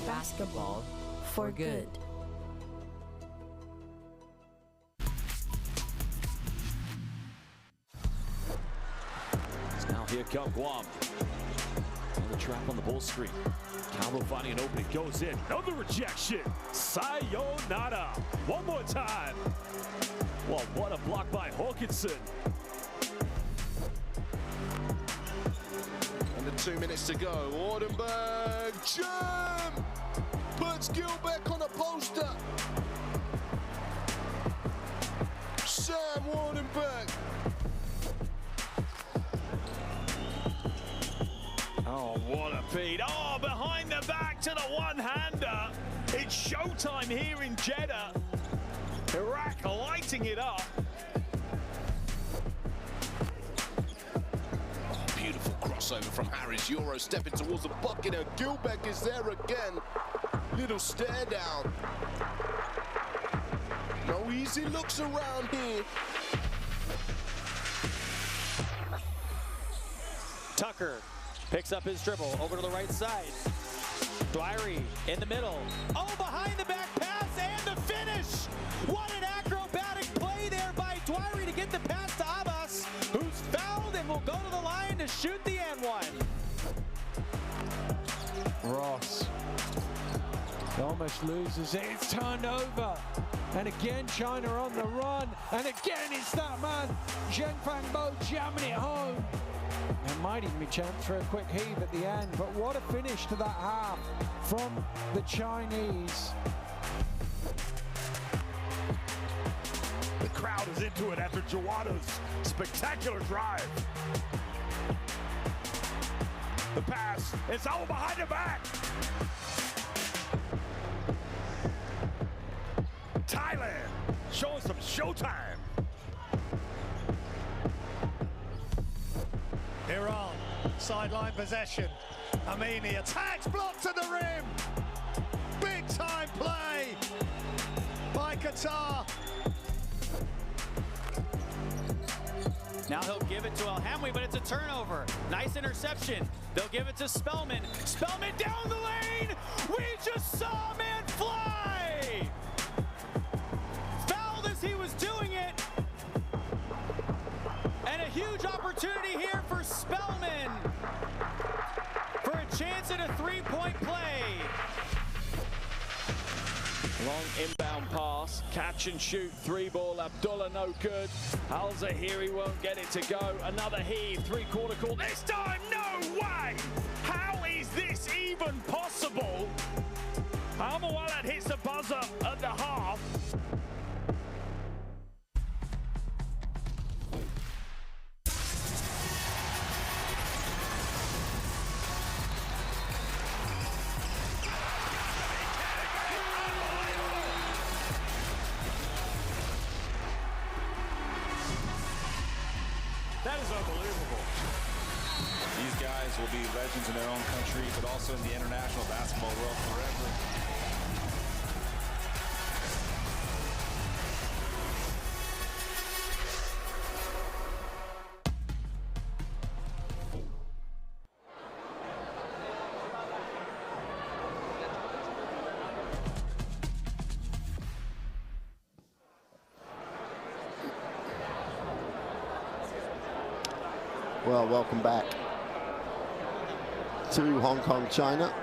Basketball for good. Now here come Guam. On the trap on the ball screen. Calvo finding an opening, goes in. Another rejection. Sayonara. One more time. Well, what a block by Hawkinson. Under 2 minutes to go. Wardenberg, jam! Puts Gilbeck on a poster. Sam Wardenberg. Oh, what a feed. Oh, behind the back to the one-hander. It's showtime here in Jeddah. Iraq lighting it up. Oh, beautiful crossover from Harris. Euro stepping towards the bucket, and Gilbeck is there again. Little stare down. No easy looks around here. Tucker picks up his dribble over to the right side. Dwyery in the middle. Oh, behind the back pass and the finish. What an acrobatic play there by Dwyery to get the pass to Abbas, who's fouled and will go to the line to shoot the N1. Ross almost loses it. It's turned over. And again, China on the run. And again, it's that man, Zheng Fangbo, jamming it home. There might even be a chance for a quick heave at the end, but what a finish to that half from the Chinese. But crowd is into it after Jawada's spectacular drive. The pass, it's all behind the back. Thailand showing some showtime. Iran, sideline possession. Amini attacks, blocked to the rim. Big time play by Qatar. Now he'll give it to El Hamwi, but it's a turnover. Nice interception. They'll give it to Spellman. Spellman down the lane. We just saw a man fly. Fouled as he was doing it. And a huge opportunity here for Spellman for a chance at a three-point play. Long inbound pass, catch and shoot, three ball, Abdullah no good. Al Zahiri won't get it to go. Another heave, three-quarter call. This time, no way! How is this even possible? Al-Muwallad hits the buzzer at the half. That is unbelievable. These guys will be legends in their own country, but also in the international basketball world forever. Well, welcome back to Hong Kong, China,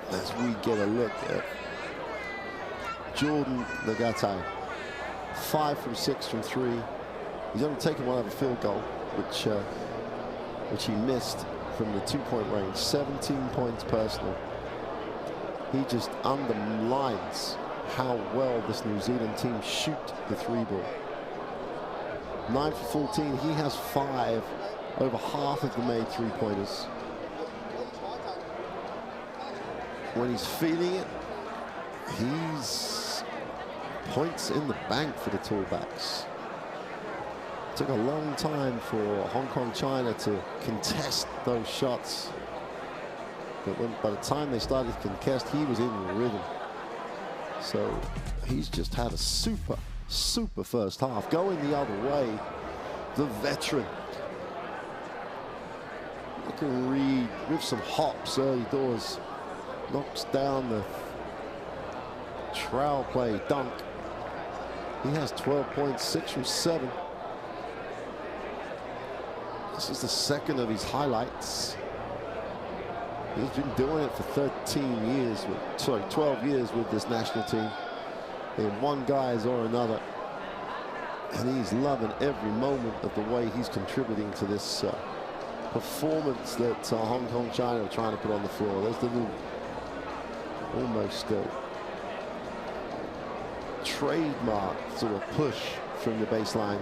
as we get a look at Jordan Nagatai. 5 from 6 from 3. He's only taken one other field goal, which he missed from the 2-point range. 17 points personal. He just underlines how well this New Zealand team shoot the three ball. 9 for 14. He has 5. Over half of the made three-pointers. When he's feeling it, he's points in the bank for the tallbacks. Took a long time for Hong Kong, China to contest those shots. But by the time they started to contest, he was in the rhythm. So he's just had a super first half. Going the other way, the veteran. You can read with some hops early doors. Knocks down the trowel play dunk. He has 12 points, 6 from 7. This is the second of his highlights. He's been doing it for 13 years, 12 years with this national team in one guise or another. And he's loving every moment of the way he's contributing to this performance that Hong Kong, China are trying to put on the floor. There's the little almost trademark sort of push from the baseline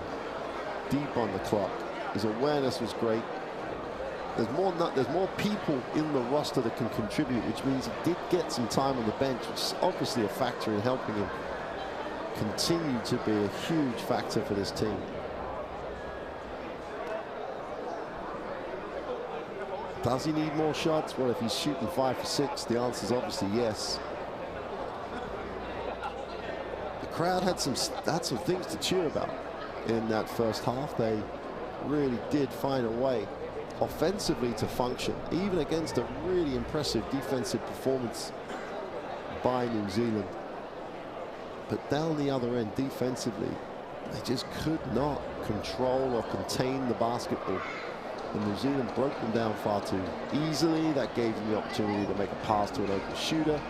deep on the clock. His awareness was great. There's more people in the roster that can contribute, which means he did get some time on the bench, which is obviously a factor in helping him continue to be a huge factor for this team. Does he need more shots? Well, if he's shooting 5 for 6, the answer is obviously yes. The crowd had some things to cheer about in that first half. They really did find a way offensively to function, even against a really impressive defensive performance by New Zealand. But down the other end, defensively, they just could not control or contain the basketball. And New Zealand broke them down far too easily. That gave them the opportunity to make a pass to an open shooter.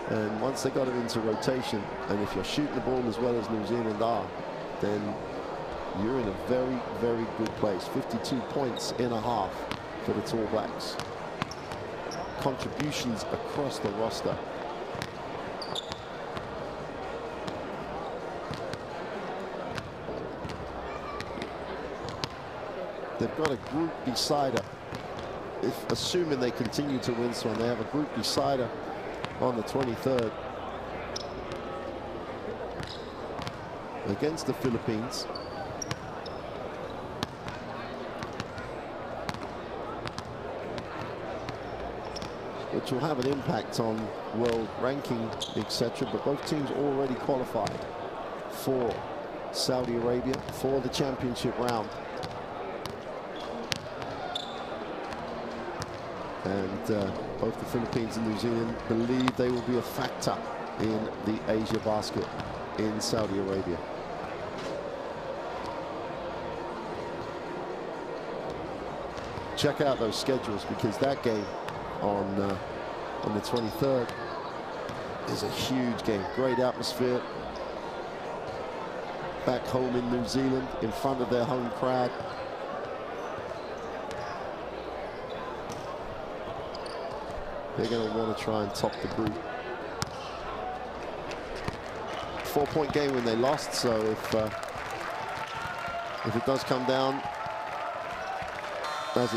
And once they got it into rotation, and if you're shooting the ball as well as New Zealand are, then you're in a very, very good place. 52 points in a half for the Tall Blacks. Contributions across the roster. They've got a group decider. Assuming they continue to win this one, they have a group decider on the 23rd against the Philippines. Which will have an impact on world ranking, etc. But both teams already qualified for Saudi Arabia for the championship round. And both the Philippines and New Zealand believe they will be a factor in the Asia basket in Saudi Arabia. Check out those schedules, because that game on the 23rd is a huge game. Great atmosphere back home in New Zealand in front of their home crowd. They're going to want to try and top the group. 4-point game when they lost, so if it does come down, as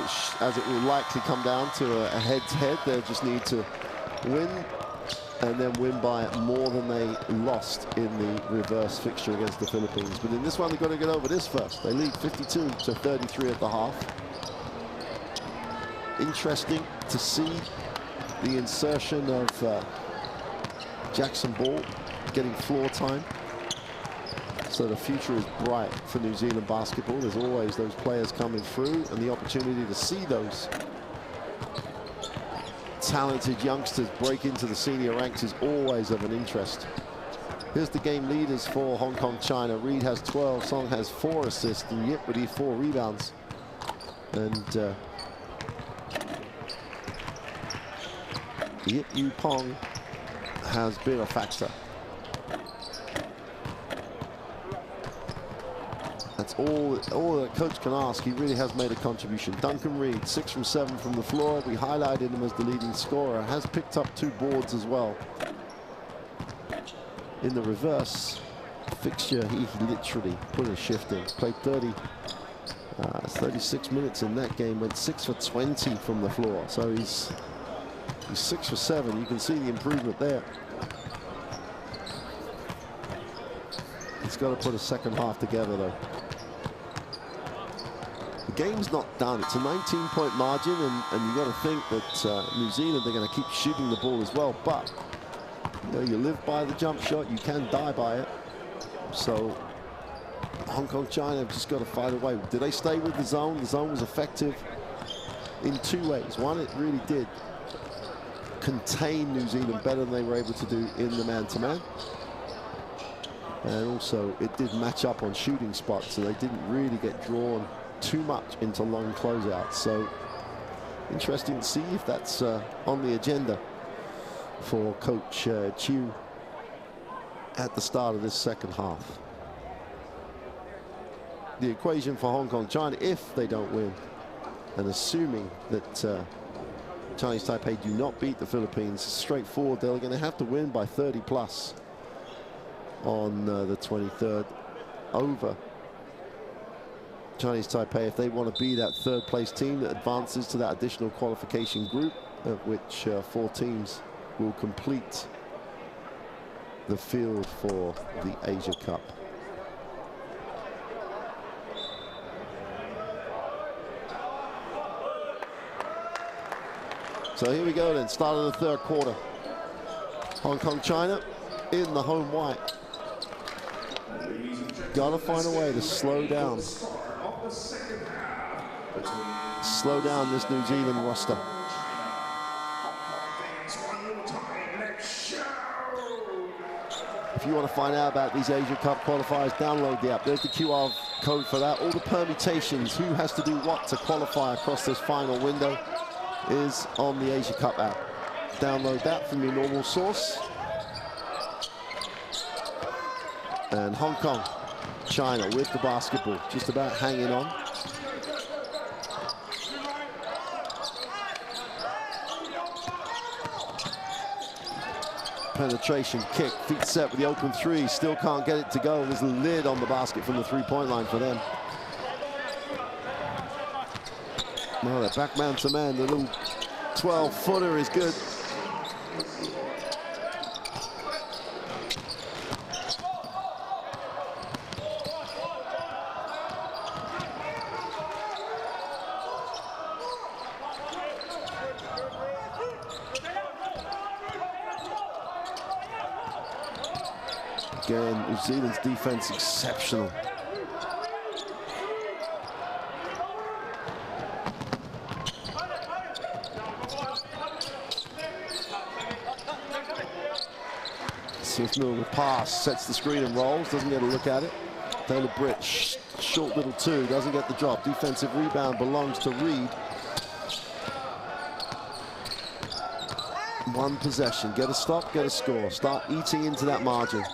it will likely come down to a head-to-head, they'll just need to win, and then win by more than they lost in the reverse fixture against the Philippines. But in this one, they've got to get over this first. They lead 52-33 at the half. Interesting to see the insertion of Jackson Ball getting floor time. So the future is bright for New Zealand basketball. There's always those players coming through, and the opportunity to see those talented youngsters break into the senior ranks is always of an interest. Here's the game leaders for Hong Kong China. Reed has 12, Song has 4 assists, and Yip with 4 rebounds. And Yip Yu Pong has been a factor. That's all the coach can ask. He really has made a contribution. Duncan Reed, 6 from 7 from the floor. We highlighted him as the leading scorer. Has picked up 2 boards as well. In the reverse fixture, he literally put a shift in. Played 36 minutes in that game. Went 6 for 20 from the floor. So he's 6 for 7. You can see the improvement there. He's got to put a second half together, though. The game's not done. It's a 19-point margin, and you got to think that New Zealand, they're going to keep shooting the ball as well. But you know, you live by the jump shot, you can die by it. So Hong Kong China have just got to fight away. Did they stay with the zone? The zone was effective in 2 ways. One, it really did contain New Zealand better than they were able to do in the man-to-man. And also, it did match up on shooting spots, so they didn't really get drawn too much into long closeouts. So interesting to see if that's on the agenda for Coach Chiu at the start of this second half. The equation for Hong Kong China, if they don't win, and assuming that Chinese Taipei do not beat the Philippines, straightforward. They're going to have to win by 30 plus on the 23rd over Chinese Taipei if they want to be that 3rd place team that advances to that additional qualification group, of which 4 teams will complete the field for the Asia Cup. So here we go then, start of the 3rd quarter. Hong Kong China in the home white. Gotta find a way to slow down this New Zealand roster. If you want to find out about these Asia Cup qualifiers, download the app. There's the QR code for that. All the permutations, who has to do what to qualify across this final window, is on the Asia Cup app. Download that from your normal source. And Hong Kong China with the basketball, just about hanging on. Penetration, kick, feet set with the open 3, still can't get it to go. There's a lid on the basket from the 3-point line for them. No, that back man to man, the little 12-footer is good. Again, New Zealand's defense exceptional. Smith-Miller with pass, sets the screen and rolls, doesn't get a look at it. Taylor Britt, short little two, doesn't get the drop. Defensive rebound belongs to Reed. One possession, get a stop, get a score. Start eating into that margin.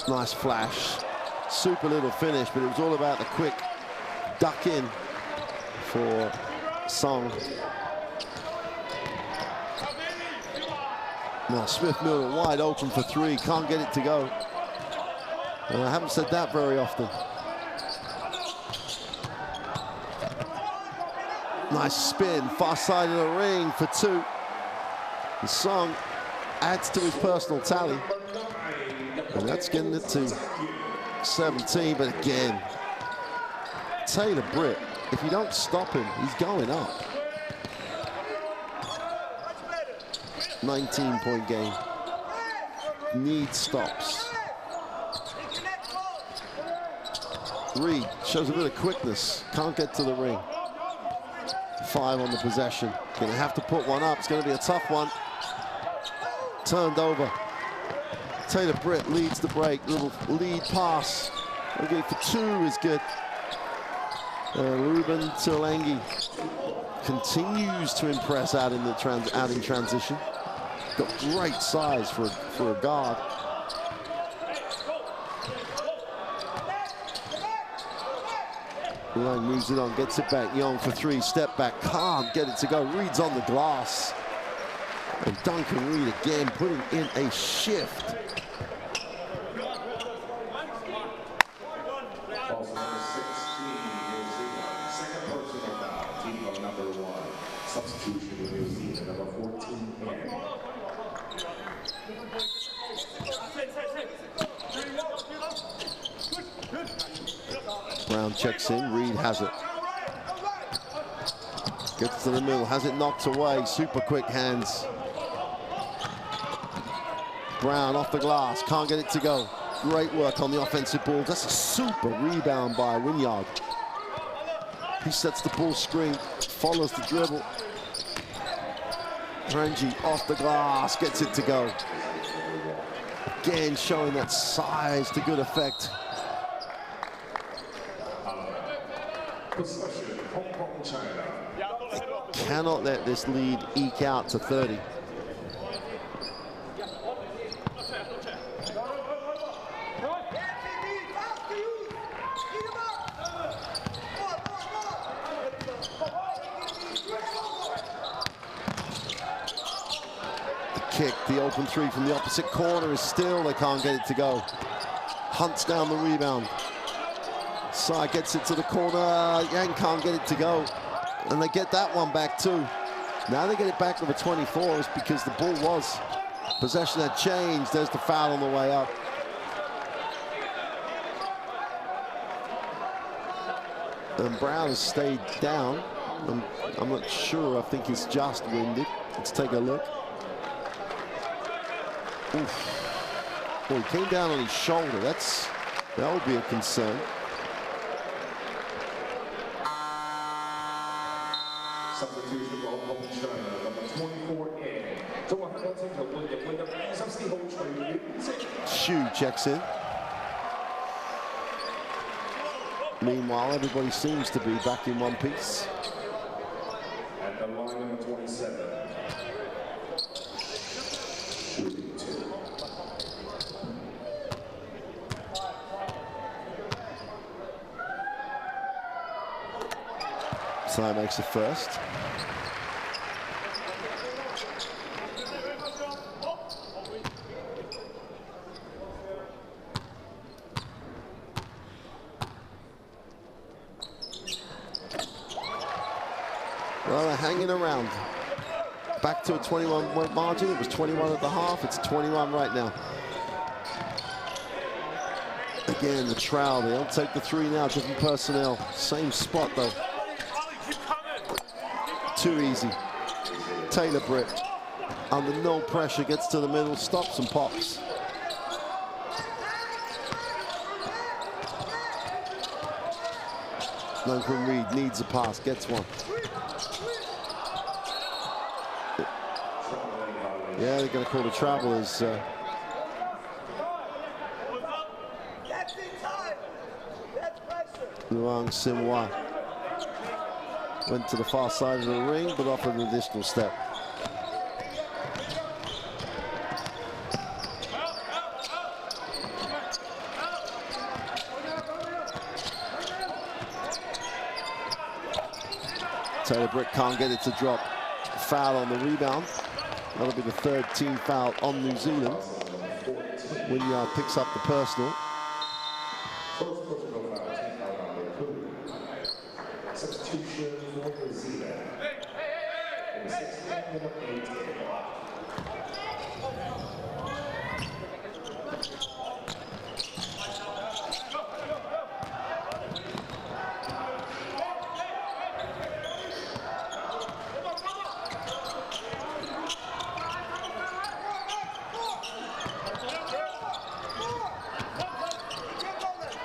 Nice flash, super little finish, but it was all about the quick duck in for Song. Now Smith-Miller wide open for three, can't get it to go. And I haven't said that very often. Nice spin, far side of the ring for two. And Song adds to his personal tally. And that's getting it to 17, but again, Taylor Britt, if you don't stop him, he's going up. 19-point game. Need stops. Reed shows a bit of quickness, can't get to the ring. 5 on the possession. Gonna have to put one up, it's gonna be a tough one. Turned over. Taylor Britt leads the break, little lead pass. Okay, for two is good. Ruben Tuilangi continues to impress out in transition. Got great size for a guard. Lang moves it on, gets it back. Young for three, step back, can't get it to go. Reed's on the glass. And Duncan Reed again putting in a shift. Brown checks in, Reed has it. Gets to the middle, has it knocked away, super quick hands. Brown off the glass, can't get it to go. Great work on the offensive ball. That's a super rebound by Wynyard. He sets the ball screen, follows the dribble. Ranji off the glass, gets it to go. Again, showing that size to good effect. Cannot let this lead eke out to 30. Kick, the open three from the opposite corner is still, they can't get it to go. Hunts down the rebound. Sai gets it to the corner, Yang can't get it to go. And they get that one back too. Now they get it back to the 24 is because the ball was. Possession had changed, there's the foul on the way up. And Brown has stayed down. I'm not sure, I think he's just winded. Let's take a look. Oof. Well, he came down on his shoulder. That would be a concern. Shu checks in. Meanwhile, everybody seems to be back in one piece. At the line number 27. Sai makes the first. Well, they're hanging around. Back to a 21 margin. It was 21 at the half. It's 21 right now. Again, the trowel. They don't take the three now. Different personnel. Same spot, though. Too easy. Taylor Britt, under no pressure, gets to the middle, stops and pops. Duncan Reed needs a pass, gets one. Yeah, they're going to call the travel as Luang Simwa went to the far side of the ring, but offered an additional step. Taylor Britt can't get it to drop. Foul on the rebound. That'll be the third team foul on New Zealand. Wynyard picks up the personal. Substitution for New Zealand.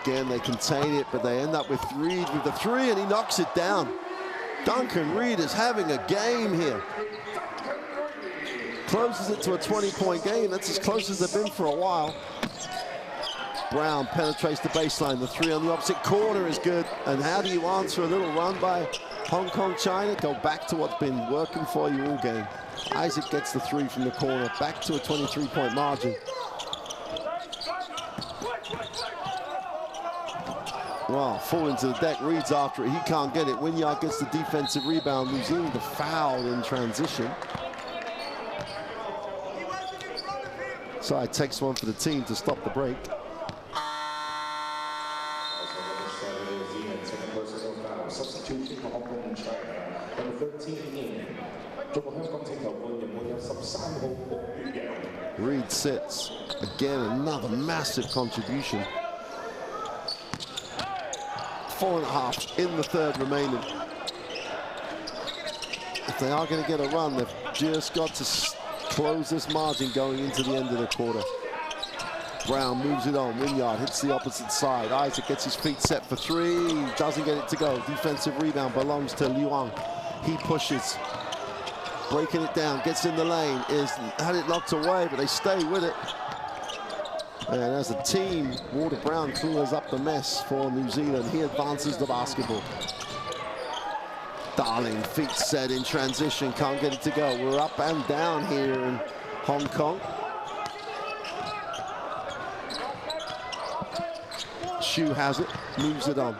Again, they contain it, but they end up with Reed with the three, and he knocks it down. Duncan Reed is having a game here. Closes it to a 20-point game. That's as close as they've been for a while. Brown penetrates the baseline. The three on the opposite corner is good. And how do you answer a little run by Hong Kong, China? Go back to what's been working for you all game. Isaac gets the three from the corner, back to a 23-point margin. Wow, fall into the deck. Reed's after it. He can't get it. Wynyard gets the defensive rebound. New Zealand the foul in transition. Side takes one for the team to stop the break. Substitution for Hong Kong and China. Number 13 in. Reed sits. Again, another massive contribution. 4.5 in the third remaining. If they are going to get a run, they've just got to close this margin going into the end of the quarter. Brown moves it on. Wynyard hits the opposite side. Isaac gets his feet set for three. Doesn't get it to go. Defensive rebound belongs to Luang. He pushes. Breaking it down. Gets in the lane. Had it knocked away, but they stay with it. And as a team, Walter Brown clears up the mess for New Zealand. He advances the basketball. Darling, feet set in transition. Can't get it to go. We're up and down here in Hong Kong. Shu has it, moves it on.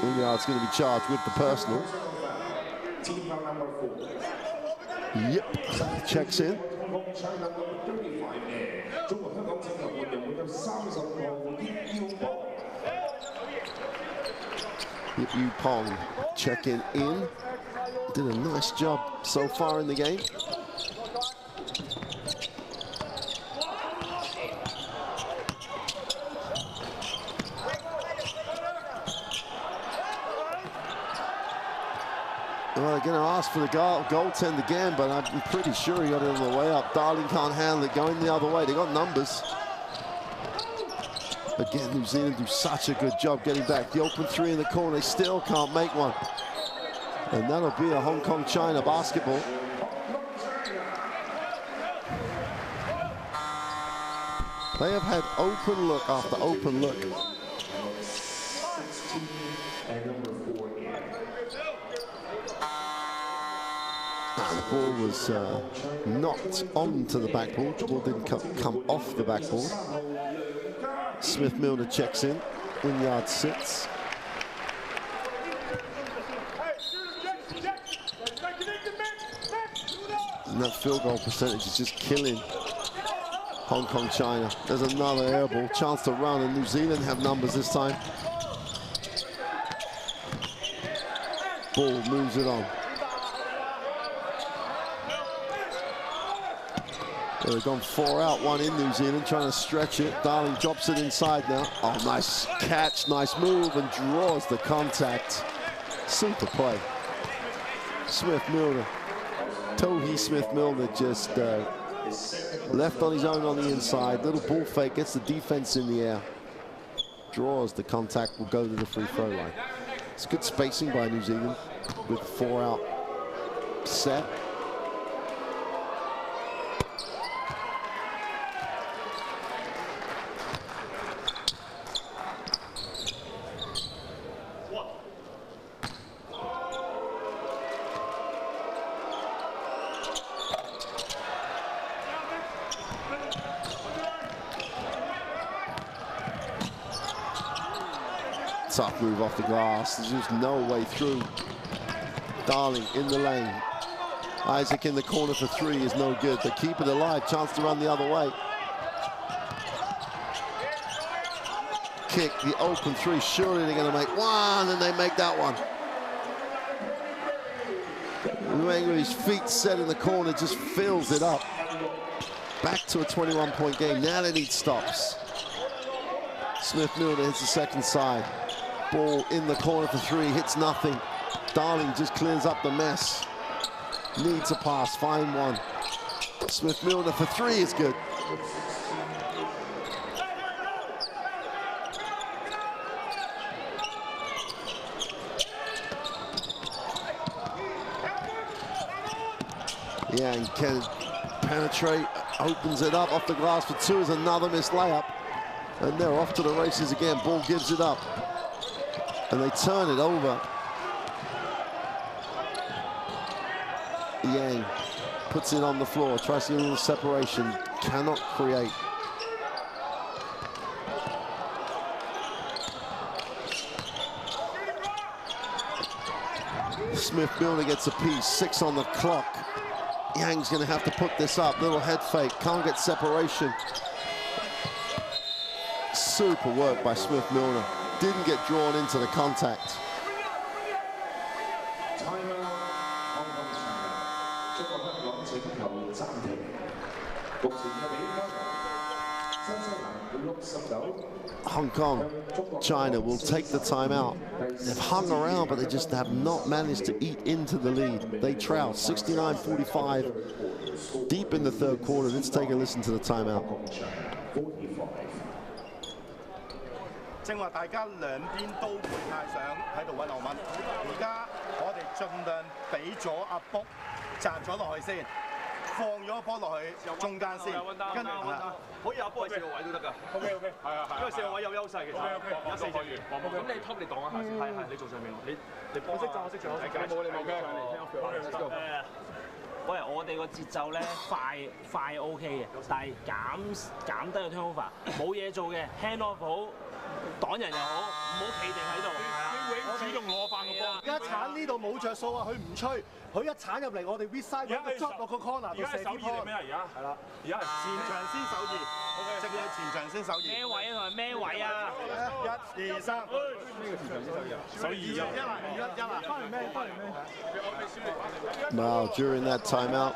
Wynyard's going to be charged with the personal. Yep, checks in. Yip Yu Pong checking in. Did a nice job so far in the game. Well, they're going to ask for the goaltend again, but I'm pretty sure he got it on the way up. Darling can't handle it, going the other way. They got numbers. Again, New Zealand do such a good job getting back. The open three in the corner, they still can't make one. And that'll be a Hong Kong China basketball. They have had open look after open look. The ball was knocked onto the backboard. The ball didn't come off the backboard. Smith Milner checks in. Wynyard sits. And that field goal percentage is just killing Hong Kong, China. There's another air ball, chance to run, and New Zealand have numbers this time. Ball moves it on. They've gone 4 out, 1 in New Zealand, trying to stretch it. Darling drops it inside now. Oh, nice catch, nice move, and draws the contact. Super play. Smith-Milner. Tohi Smith-Milner just left on his own on the inside. Little ball fake, gets the defense in the air. Draws the contact, will go to the free throw line. It's good spacing by New Zealand with 4 out set. Tough move off the glass. There's just no way through. Darling in the lane. Isaac in the corner for 3 is no good. They keep it alive. Chance to run the other way. Kick the open 3. Surely they're going to make 1, and they make that one. Luang with his feet set in the corner just fills it up. Back to a 21-point game. Now they need stops. Smith-Milner hits the second side. Ball in the corner for 3, hits nothing. Darling just clears up the mess. Needs a pass, find one. Smith-Milner for 3 is good. Yang can penetrate, opens it up off the glass for 2 is another missed layup. And they're off to the races again. Ball gives it up. And they turn it over. Yang puts it on the floor, tries to get a little separation, cannot create. Smith-Milner gets a piece, 6 on the clock. Yang's gonna have to put this up, little head fake, can't get separation. Super work by Smith-Milner. Didn't get drawn into the contact. Hong Kong, China will take the timeout. They've hung around, but they just have not managed to eat into the lead. They trail 69-45 deep in the 3rd quarter. Let's take a listen to the timeout. 正話大家兩邊都會太想喺度揾我問，而家我哋盡量俾咗阿卜擲咗落去先，放咗個波落去中間先，跟住可以阿卜係4個位都得㗎。OK， 係啊，因為4個位有優勢嘅。OK， 而家4隻員。咁你 top 你擋一下先。係你做上面，你幫我識咗。你冇嘅。喂，我哋個節奏咧快 OK 嘅，但係減低個 turnover， 冇嘢做嘅 hand off 好。 擋人又好，唔好企定喺度。你永主動攞翻個波。而家鏟呢度冇着數啊！佢唔吹，佢一鏟入嚟，我哋 side 捉落個 corner 度射 3 point。咩啊？而家係啦，而家前場先守2，即係前場先守2。咩位啊？同埋咩位啊？1、2、3。咩叫前場先守2？守2啊！1啊！翻嚟咩？翻嚟咩？ Wow, during that timeout,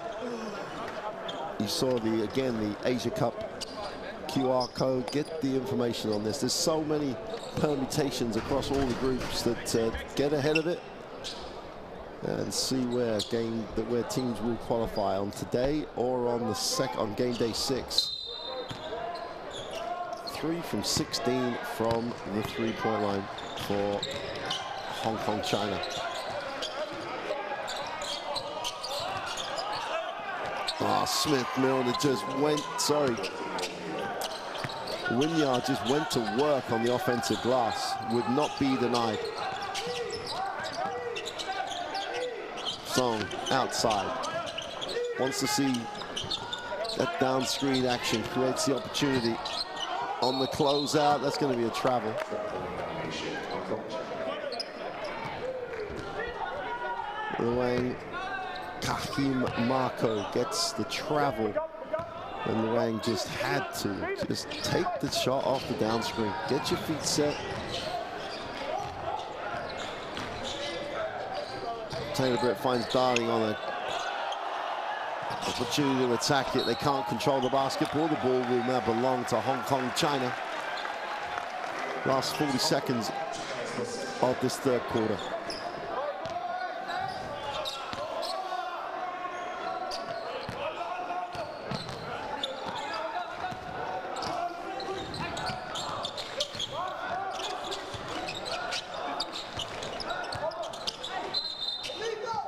you saw the Asia Cup QR code. Get the information on this. There's so many permutations across all the groups that get ahead of it and see where teams will qualify on today or on on game day 6. 3 from 16 from the 3-point line for Hong Kong, China. Oh, Smith-Milner just went, Wynyard just went to work on the offensive glass, would not be denied. Song outside, wants to see that down screen action, creates the opportunity on the closeout. That's going to be a travel. Luang Kahim Marco gets the travel, and Luang just had to just take the shot off the down screen. Get your feet set. Taylor Britt finds Darling on an opportunity to attack it. They can't control the basketball. The ball will now belong to Hong Kong, China. Last 40 seconds of this third quarter.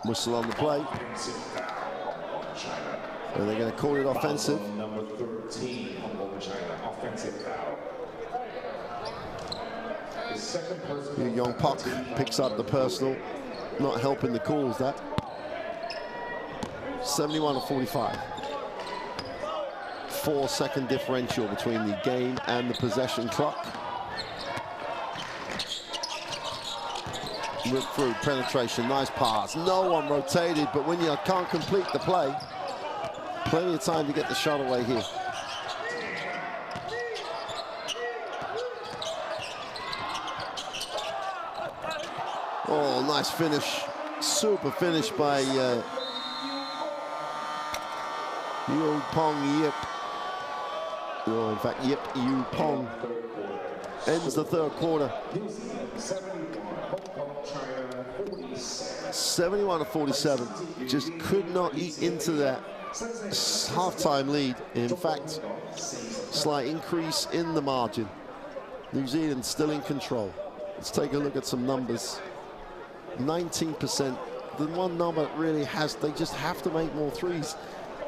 Whistle on the play. And they're going to call it offensive. Number 13, Hong Kong, China, offensive foul. The second person. Young Pak picks up the personal, not helping the calls that. 71-45. 4-second differential between the game and the possession clock. Rip through, penetration, nice pass. No one rotated, but when you can't complete the play, plenty of time to get the shot away here. Oh, nice finish. Super finish by Yu Pong Yip. Oh, in fact, Yip Yu Pong ends the third quarter. 71-47. Just could not eat into that halftime lead. In fact, slight increase in the margin. New Zealand still in control. Let's take a look at some numbers. 19%. The one number that really has, they just have to make more threes.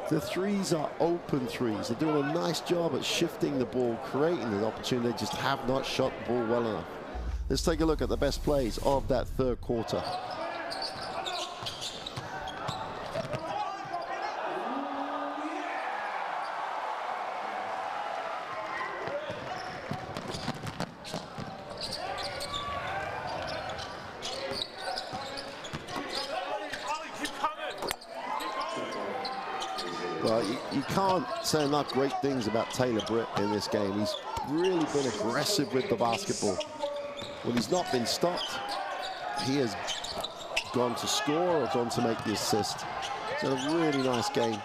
The threes are open threes. They're doing a nice job at shifting the ball, creating the opportunity. They just have not shot the ball well enough. Let's take a look at the best plays of that third quarter. Well, you can't say enough great things about Taylor Britt in this game. He's really been aggressive with the basketball. When he's not been stopped, he has gone to score or gone to make the assist. It's a really nice game.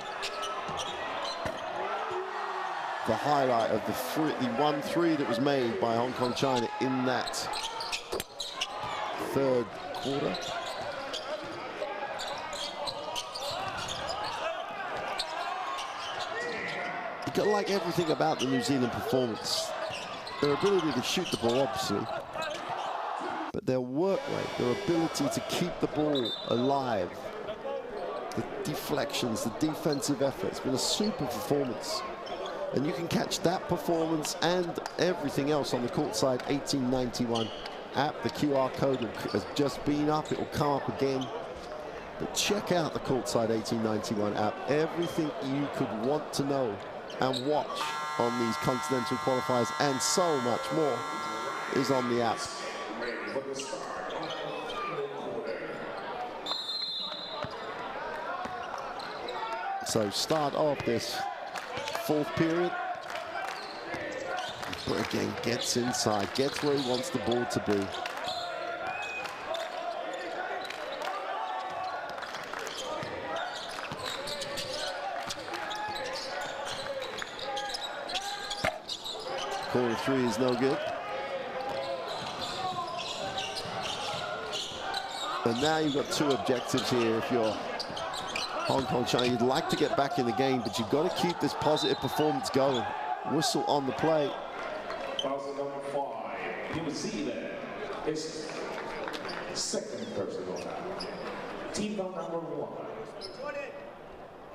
The highlight of the 1-3 that was made by Hong Kong China in that third quarter. You've got to like everything about the New Zealand performance. Their ability to shoot the ball, obviously, but their work rate, their ability to keep the ball alive, the deflections, the defensive effort. It's been a super performance. And you can catch that performance and everything else on the courtside 1891 app. The QR code has just been up. It will come up again. But check out the courtside 1891 app. Everything you could want to know and watch on these continental qualifiers and so much more is on the app. So start off this fourth period. But again, gets inside, gets where he wants the ball to be. Corner three is no good. And now you've got two objectives here. If you're Hong Kong China, you'd like to get back in the game, but you've got to keep this positive performance going. Whistle on the play. Foul number 5. New Zealand is second personal foul. Team foul number 1.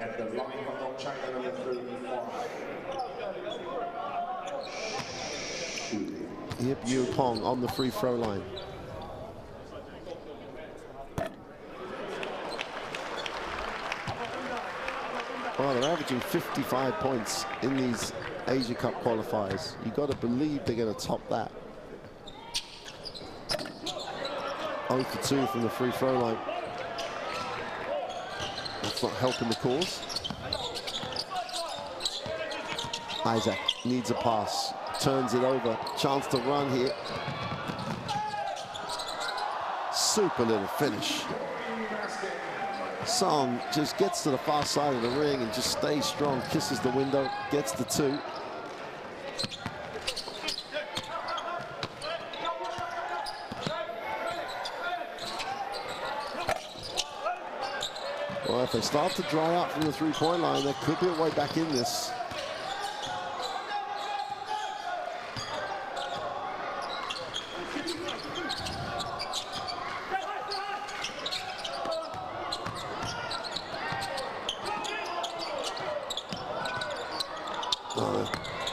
At the line, Hong Kong China number 35. Yip Yu Pong on the free throw line. Well, they're averaging 55 points in these Asia Cup qualifiers. You've got to believe they're going to top that. 0 for 2 from the free throw line. That's not helping the cause. Isaac needs a pass, turns it over, chance to run here. Super little finish. Song just gets to the far side of the ring and just stays strong, kisses the window, gets the 2. Well, if they start to dry up from the 3-point line, there could be a way back in this.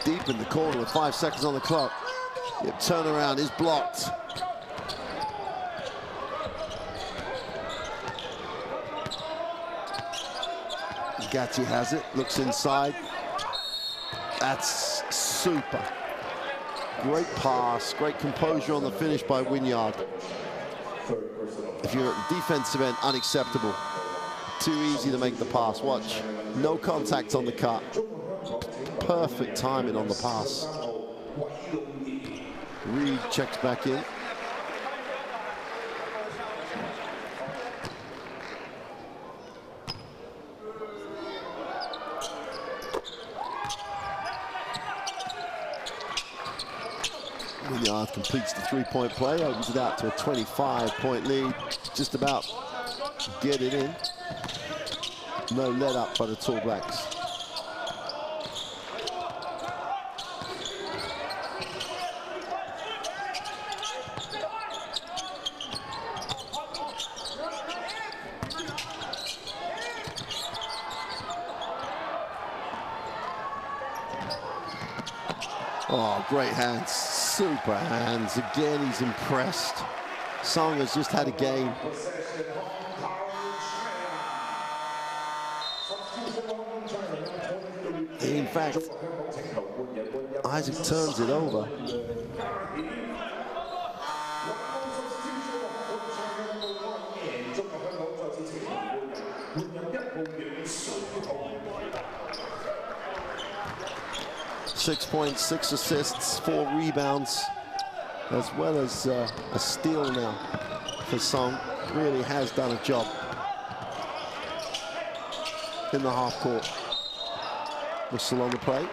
Deep in the corner with 5 seconds on the clock. Yep, turnaround is blocked. Gatti has it, looks inside. That's super. Great pass, great composure on the finish by Wynyard. If you're at the defensive end, unacceptable. Too easy to make the pass. Watch, no contact on the cut. Perfect timing on the pass. Reed checks back in. Wynyard completes the 3-point play, opens it out to a 25-point lead. Just about get it in. No let up by the Tall Blacks. Oh, great hands, super hands. Again, he's impressed. Song has just had a game. In fact, Isaac turns it over. Six points, 6 assists, 4 rebounds, as well as a steal now for Song. Really has done a job in the half court. Whistle on the play.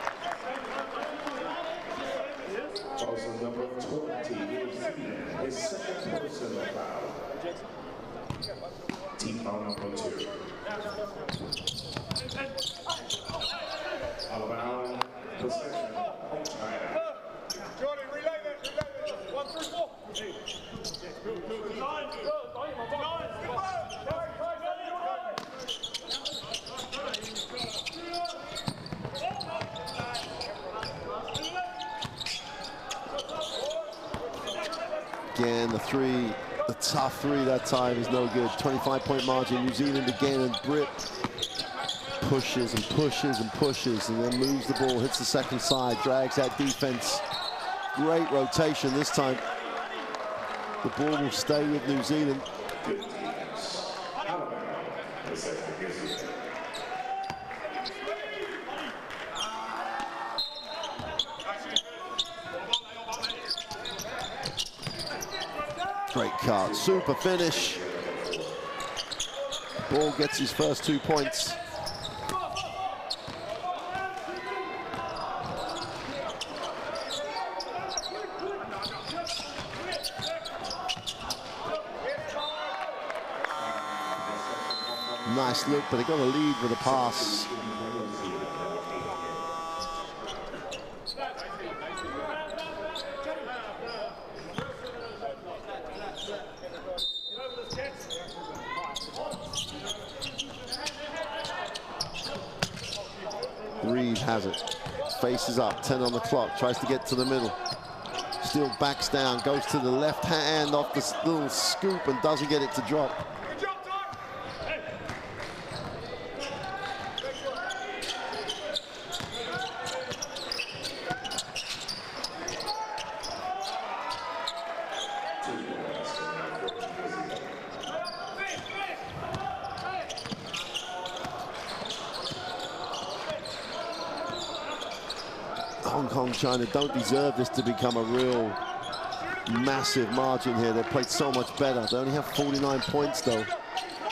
Number 20, his second personal foul. Team foul number 2. Allow possession of China. Jordan, relay that. 1 through 4. Again, the three, the tough three that time is no good. 25-point margin. New Zealand again, and Britt pushes and pushes and pushes, and then moves the ball, hits the second side, drags that defense. Great rotation this time. The ball will stay with New Zealand. Great card, super finish. Ball gets his first 2 points. Nice look, but they got a lead with a pass. Reed has it, faces up, 10 on the clock, tries to get to the middle. Still backs down, goes to the left hand off this little scoop and doesn't get it to drop. Hong Kong, China don't deserve this to become a real massive margin here. They played so much better. They only have 49 points though.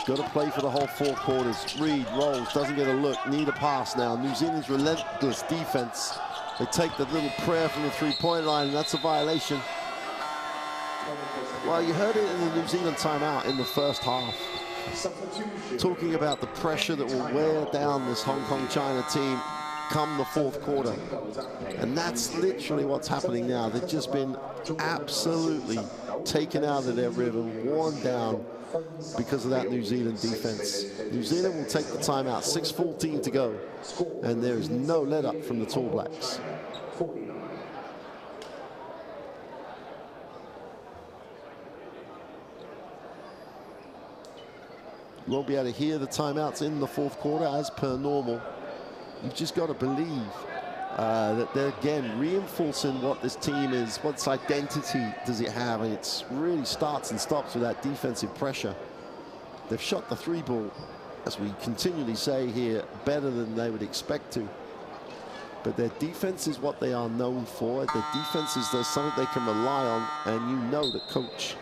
Got to play for the whole 4 quarters. Reed rolls, doesn't get a look, need a pass now. New Zealand's relentless defense. They take the little prayer from the 3-point line, and that's a violation. Well, you heard it in the New Zealand timeout in the first half, talking about the pressure that will wear down this Hong Kong China team come the 4th quarter. And that's literally what's happening now. They've just been absolutely taken out of their rhythm, worn down because of that New Zealand defense. New Zealand will take the timeout, 6:14 to go, and there is no let up from the Tall Blacks. We'll be able to hear the timeouts in the 4th quarter as per normal. You've just got to believe that they're again reinforcing what this team is, what identity does it have, and it really starts and stops with that defensive pressure. They've shot the 3-ball, as we continually say here, better than they would expect to. But their defense is what they are known for. Their defense is something they can rely on, and you know that Coach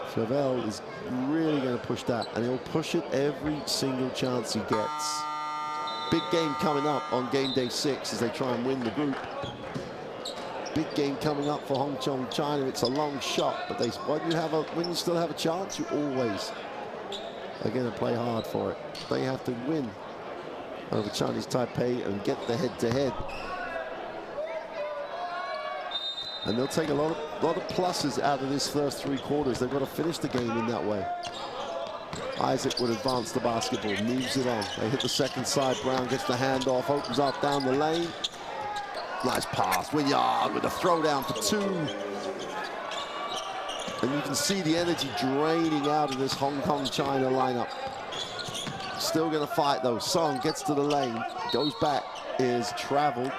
Flavel is really going to push that, and he'll push it every single chance he gets. Big game coming up on game day 6 as they try and win the group. Big game coming up for Hong Kong China. It's a long shot, but when you still have a chance, you always are going to play hard for it. They have to win over Chinese Taipei and get the head-to-head. And they'll take a lot of pluses out of this first 3 quarters. They've got to finish the game in that way. Isaac would advance the basketball, moves it on. They hit the second side. Brown gets the handoff, opens up down the lane. Nice pass. Wynyard with a throwdown for 2. And you can see the energy draining out of this Hong Kong China lineup. Still going to fight though. Song gets to the lane, goes back, is traveled.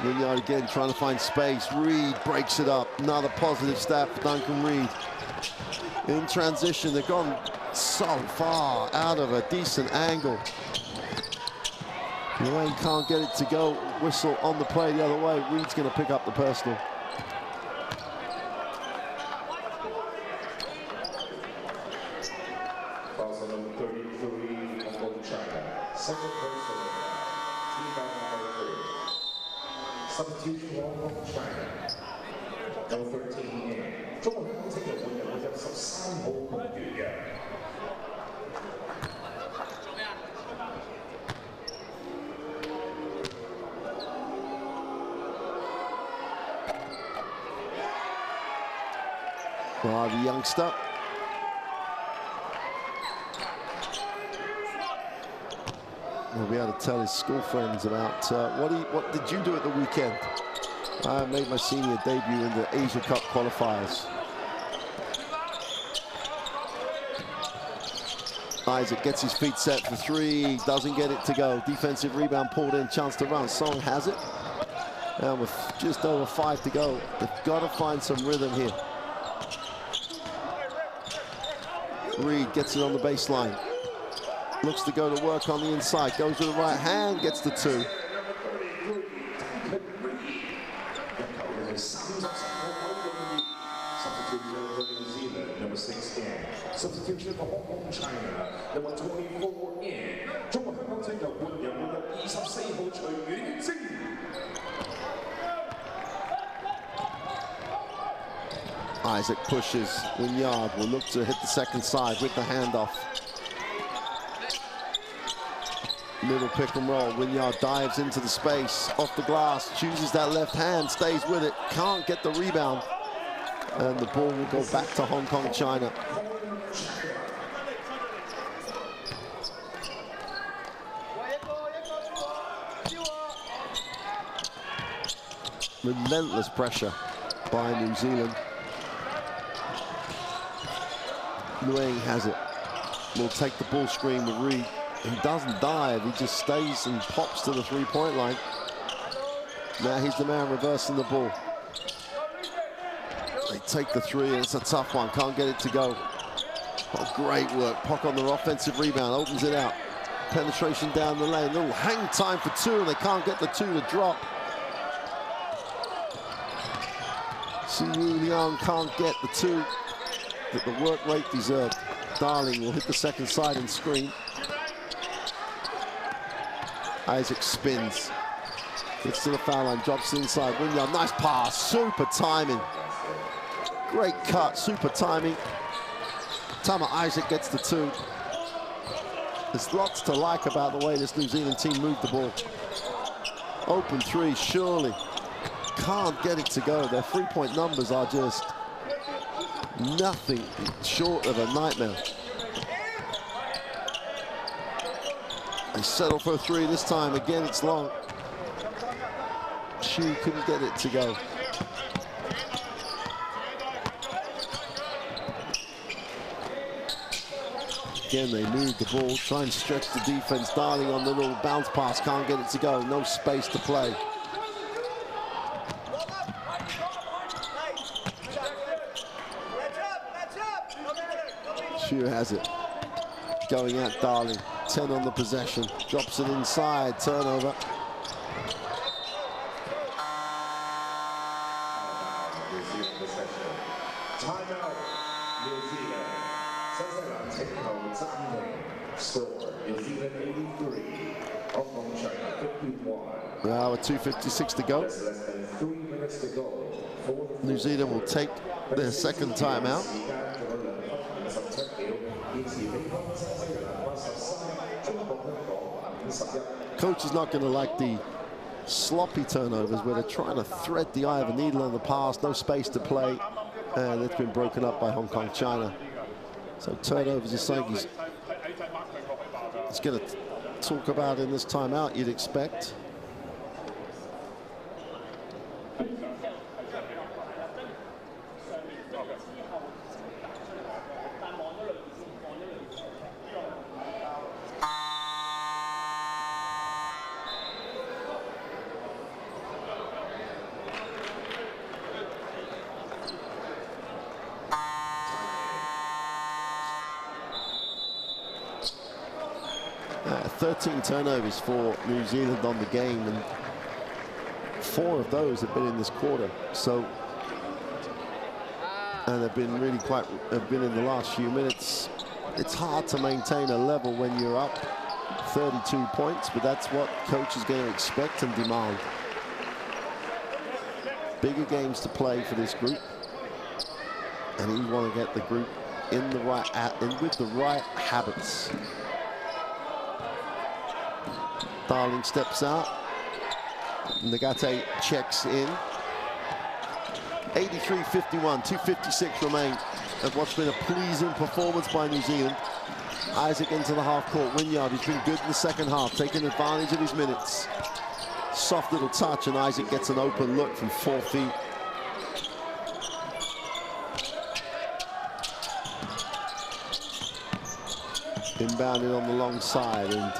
Wynyard again trying to find space. Reed breaks it up. Another positive stat for Duncan Reed. In transition, they've gone so far out of a decent angle. Wayne can't get it to go. Whistle on the play the other way. Reed's going to pick up the personal. Substitution Hong Kong China. Number 13 in. 中國香港青年會有13號公園嘅。The youngster. We'll be able to tell his school friends about what did you do at the weekend? I made my senior debut in the Asia Cup qualifiers. Isaac gets his feet set for 3, doesn't get it to go. Defensive rebound pulled in, chance to run. Song has it. And with just over 5 to go, they've got to find some rhythm here. Reed gets it on the baseline. Looks to go to work on the inside. Goes with the right hand, gets the 2. Substitution for Hong Kong China. Number 24 in. 中國香港青球換人換入24號徐遠征。Isaac pushes. Wynyard will look to hit the second side with the handoff. Middle pick and roll. Wynyard dives into the space, off the glass, chooses that left hand, stays with it, can't get the rebound. And the ball will go back to Hong Kong China. Relentless pressure by New Zealand. Luang has it. Will take the ball screen with Reed. He doesn't dive, he just stays and pops to the three-point line. Now he's the man reversing the ball. They take the three, and it's a tough one. Can't get it to go. Oh, great work. Pock on the offensive rebound, opens it out. Penetration down the lane. Little hang time for two, and they can't get the two to drop. Siwoo Liang can't get the two that the work rate deserved. Darling will hit the second side and screen. Isaac spins. Gets to the foul line, drops inside. Winyard, nice pass, super timing. Great cut, super timing. Tama Isaac gets the two. There's lots to like about the way this New Zealand team moved the ball. Open three, surely. Can't get it to go. Their three-point numbers are just nothing short of a nightmare. They settle for a three this time. Again, it's long. Shu couldn't get it to go. Again, they move the ball, try and stretch the defense. Darling on the little bounce pass, can't get it to go. No space to play. Shu has it. Going at Darling. 10 on the possession. Drops it inside. Turnover. Now with 2:56 to go. New Zealand will take their second timeout. Coach is not going to like the sloppy turnovers where they're trying to thread the eye of a needle on the pass, no space to play, and it's been broken up by Hong Kong, China. So turnovers is something he's going to talk about in this timeout, you'd expect. Uh, 13 turnovers for New Zealand on the game, and 4 of those have been in this quarter. So, and have been really have been in the last few minutes. It's hard to maintain a level when you're up 32 points, but that's what coach is going to expect and demand. Bigger games to play for this group, and you want to get the group in the right with the right habits. Darling steps out. Nagate checks in. 83-51, 2:56 remain of what's been a pleasing performance by New Zealand. Isaac into the half court. Winyard, he's been good in the second half, taking advantage of his minutes. Soft little touch, and Isaac gets an open look from 4 feet. Inbounded on the long side, and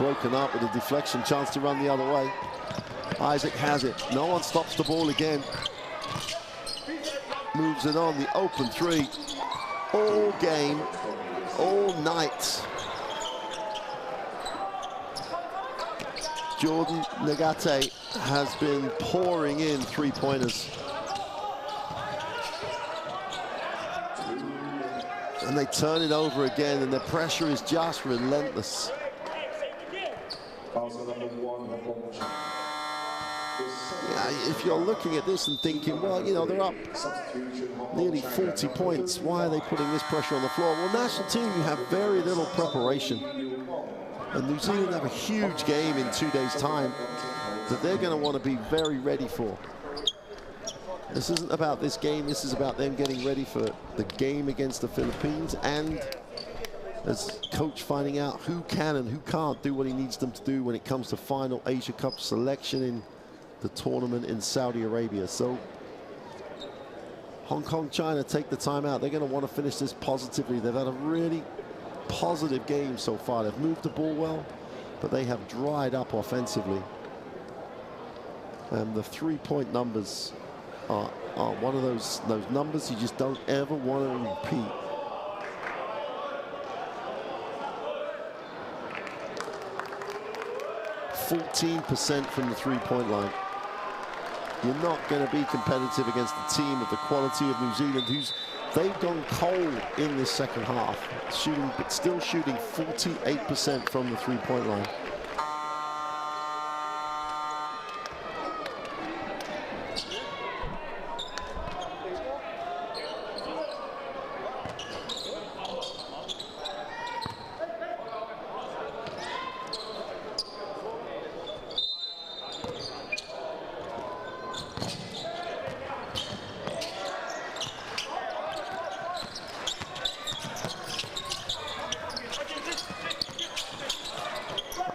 broken up with a deflection, chance to run the other way. Isaac has it. No one stops the ball again. Moves it on, the open three. All game, all night. Jordan Nagate has been pouring in three-pointers. And they turn it over again, and the pressure is just relentless. Yeah, if you're looking at this and thinking, well, you know, they're up nearly 40 points. Why are they putting this pressure on the floor? Well, national team, you have very little preparation. And New Zealand have a huge game in 2 days' time that they're going to want to be very ready for. This isn't about this game, this is about them getting ready for the game against the Philippines and as coach finding out who can and who can't do what he needs them to do when it comes to final Asia Cup selection in the tournament in Saudi Arabia. So Hong Kong, China take the time out. They're going to want to finish this positively. They've had a really positive game so far. They've moved the ball well, but they have dried up offensively. And the three-point numbers are one of those numbers you just don't ever want to repeat. %14 from the three-point line. You're not going to be competitive against a team of the quality of New Zealand, they've gone cold in this second half, still shooting 48% from the three-point line.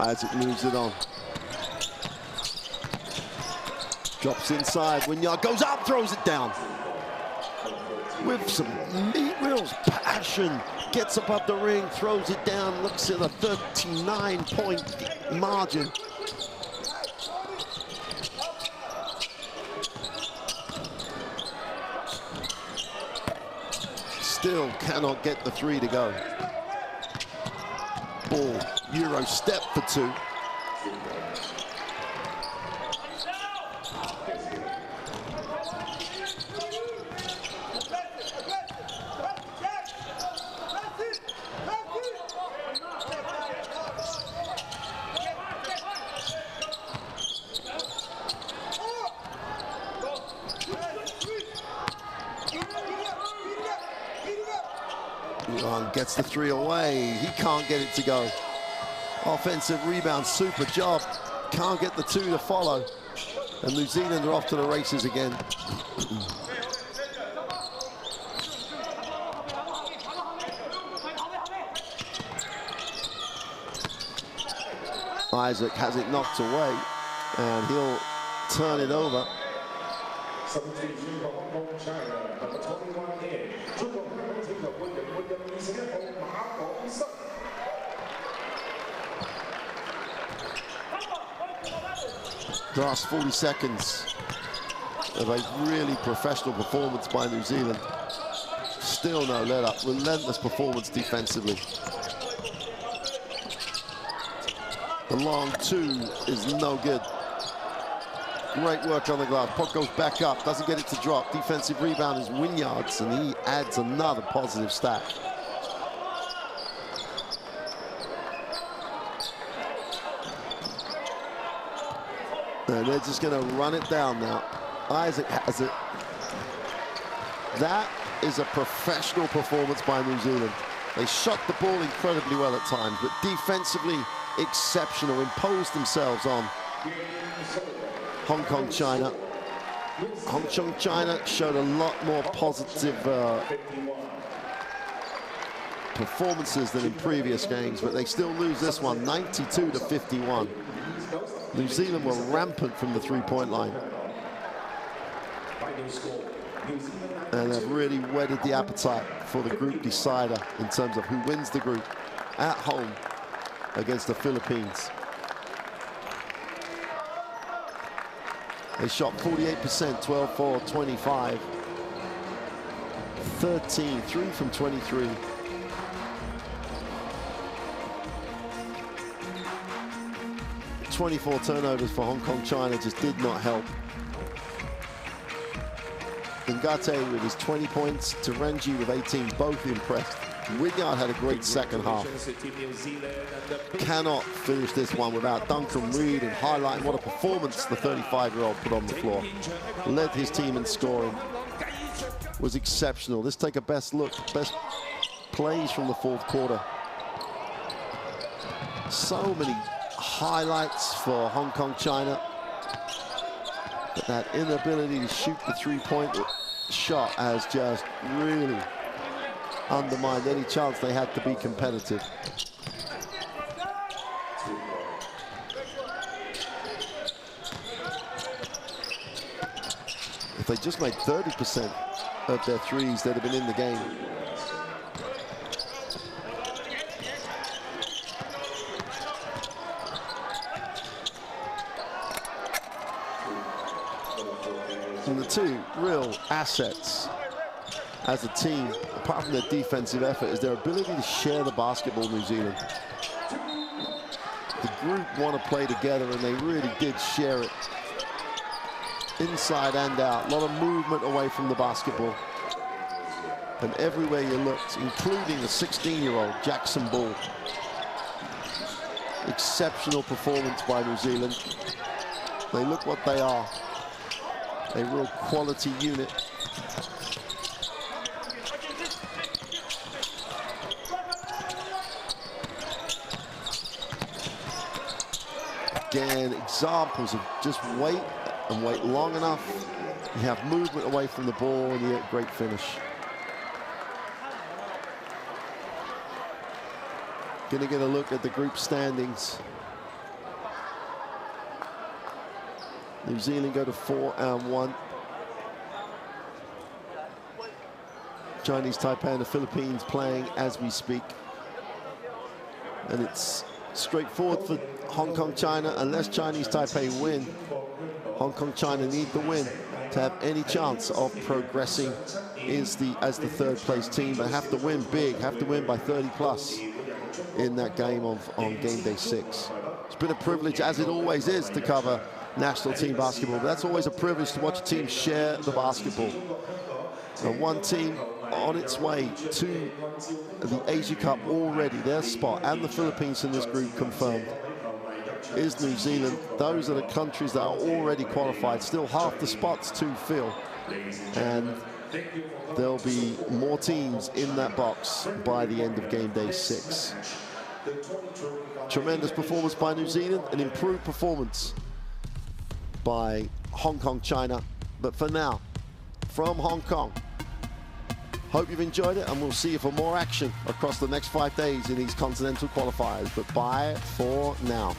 Isaac moves it on. Drops inside. Wynyard goes up, throws it down. With some real passion. Gets above the ring, throws it down. Looks at a 39-point margin. Still cannot get the three to go. Ball, Euro step for two. Gets the three away. He can't get it to go. Offensive rebound, super job. Can't get the two to follow. And New Zealand are off to the races again. Isaac has it knocked away, and he'll turn it over. Last 40 seconds of a really professional performance by New Zealand. Still no let up, relentless performance defensively. The long two is no good. Great work on the glass. Puck goes back up, doesn't get it to drop. Defensive rebound is Wynyard's, and he adds another positive stat. And they're just going to run it down now. Isaac has it. That is a professional performance by New Zealand. They shot the ball incredibly well at times, but defensively exceptional, imposed themselves on Hong Kong, China. Hong Kong, China showed a lot more positive performances than in previous games, but they still lose this one, 92-51. New Zealand were rampant from the three-point line. And have really whetted the appetite for the group decider in terms of who wins the group at home against the Philippines. They shot 48%, 12-4, 25. 13, 3 from 23. .24 turnovers for Hong Kong, China just did not help. Ngate with his 20 points, Terenji with 18, both impressed. Wynyard had a great second half. Cannot finish this one without Duncan Reed and highlighting what a performance the 35-year-old put on the floor. Led his team in scoring. Was exceptional. Let's take a best look, best plays from the fourth quarter. So many highlights for Hong Kong, China. But that inability to shoot the three-point shot has just really undermined any chance they had to be competitive. If they just made 30% of their threes, they'd have been in the game. And the two real assets as a team, apart from their defensive effort, is their ability to share the basketball, New Zealand. The group want to play together, and they really did share it. Inside and out, a lot of movement away from the basketball. And everywhere you looked, including the 16-year-old Jackson Ball. Exceptional performance by New Zealand. They look what they are. A real quality unit. Again, examples of just wait and wait long enough. You have movement away from the ball, and you get a great finish. Gonna get a look at the group standings. New Zealand go to 4-1. Chinese Taipei and the Philippines playing as we speak. And it's straightforward for Hong Kong, China. Unless Chinese Taipei win, Hong Kong, China need to win to have any chance of progressing as the third place team. But have to win big, have to win by 30 plus in that game on game day 6. It's been a privilege, as it always is, to cover national team basketball. But that's always a privilege to watch a team share the basketball. And one team on its way to the Asia Cup already, their spot, and the Philippines in this group confirmed, is New Zealand. Those are the countries that are already qualified. Still half the spots to fill. And there'll be more teams in that box by the end of game day 6. Tremendous performance by New Zealand, an improved performance by Hong Kong, China. But for now, from Hong Kong, hope you've enjoyed it, and we'll see you for more action across the next 5 days in these continental qualifiers. But bye for now.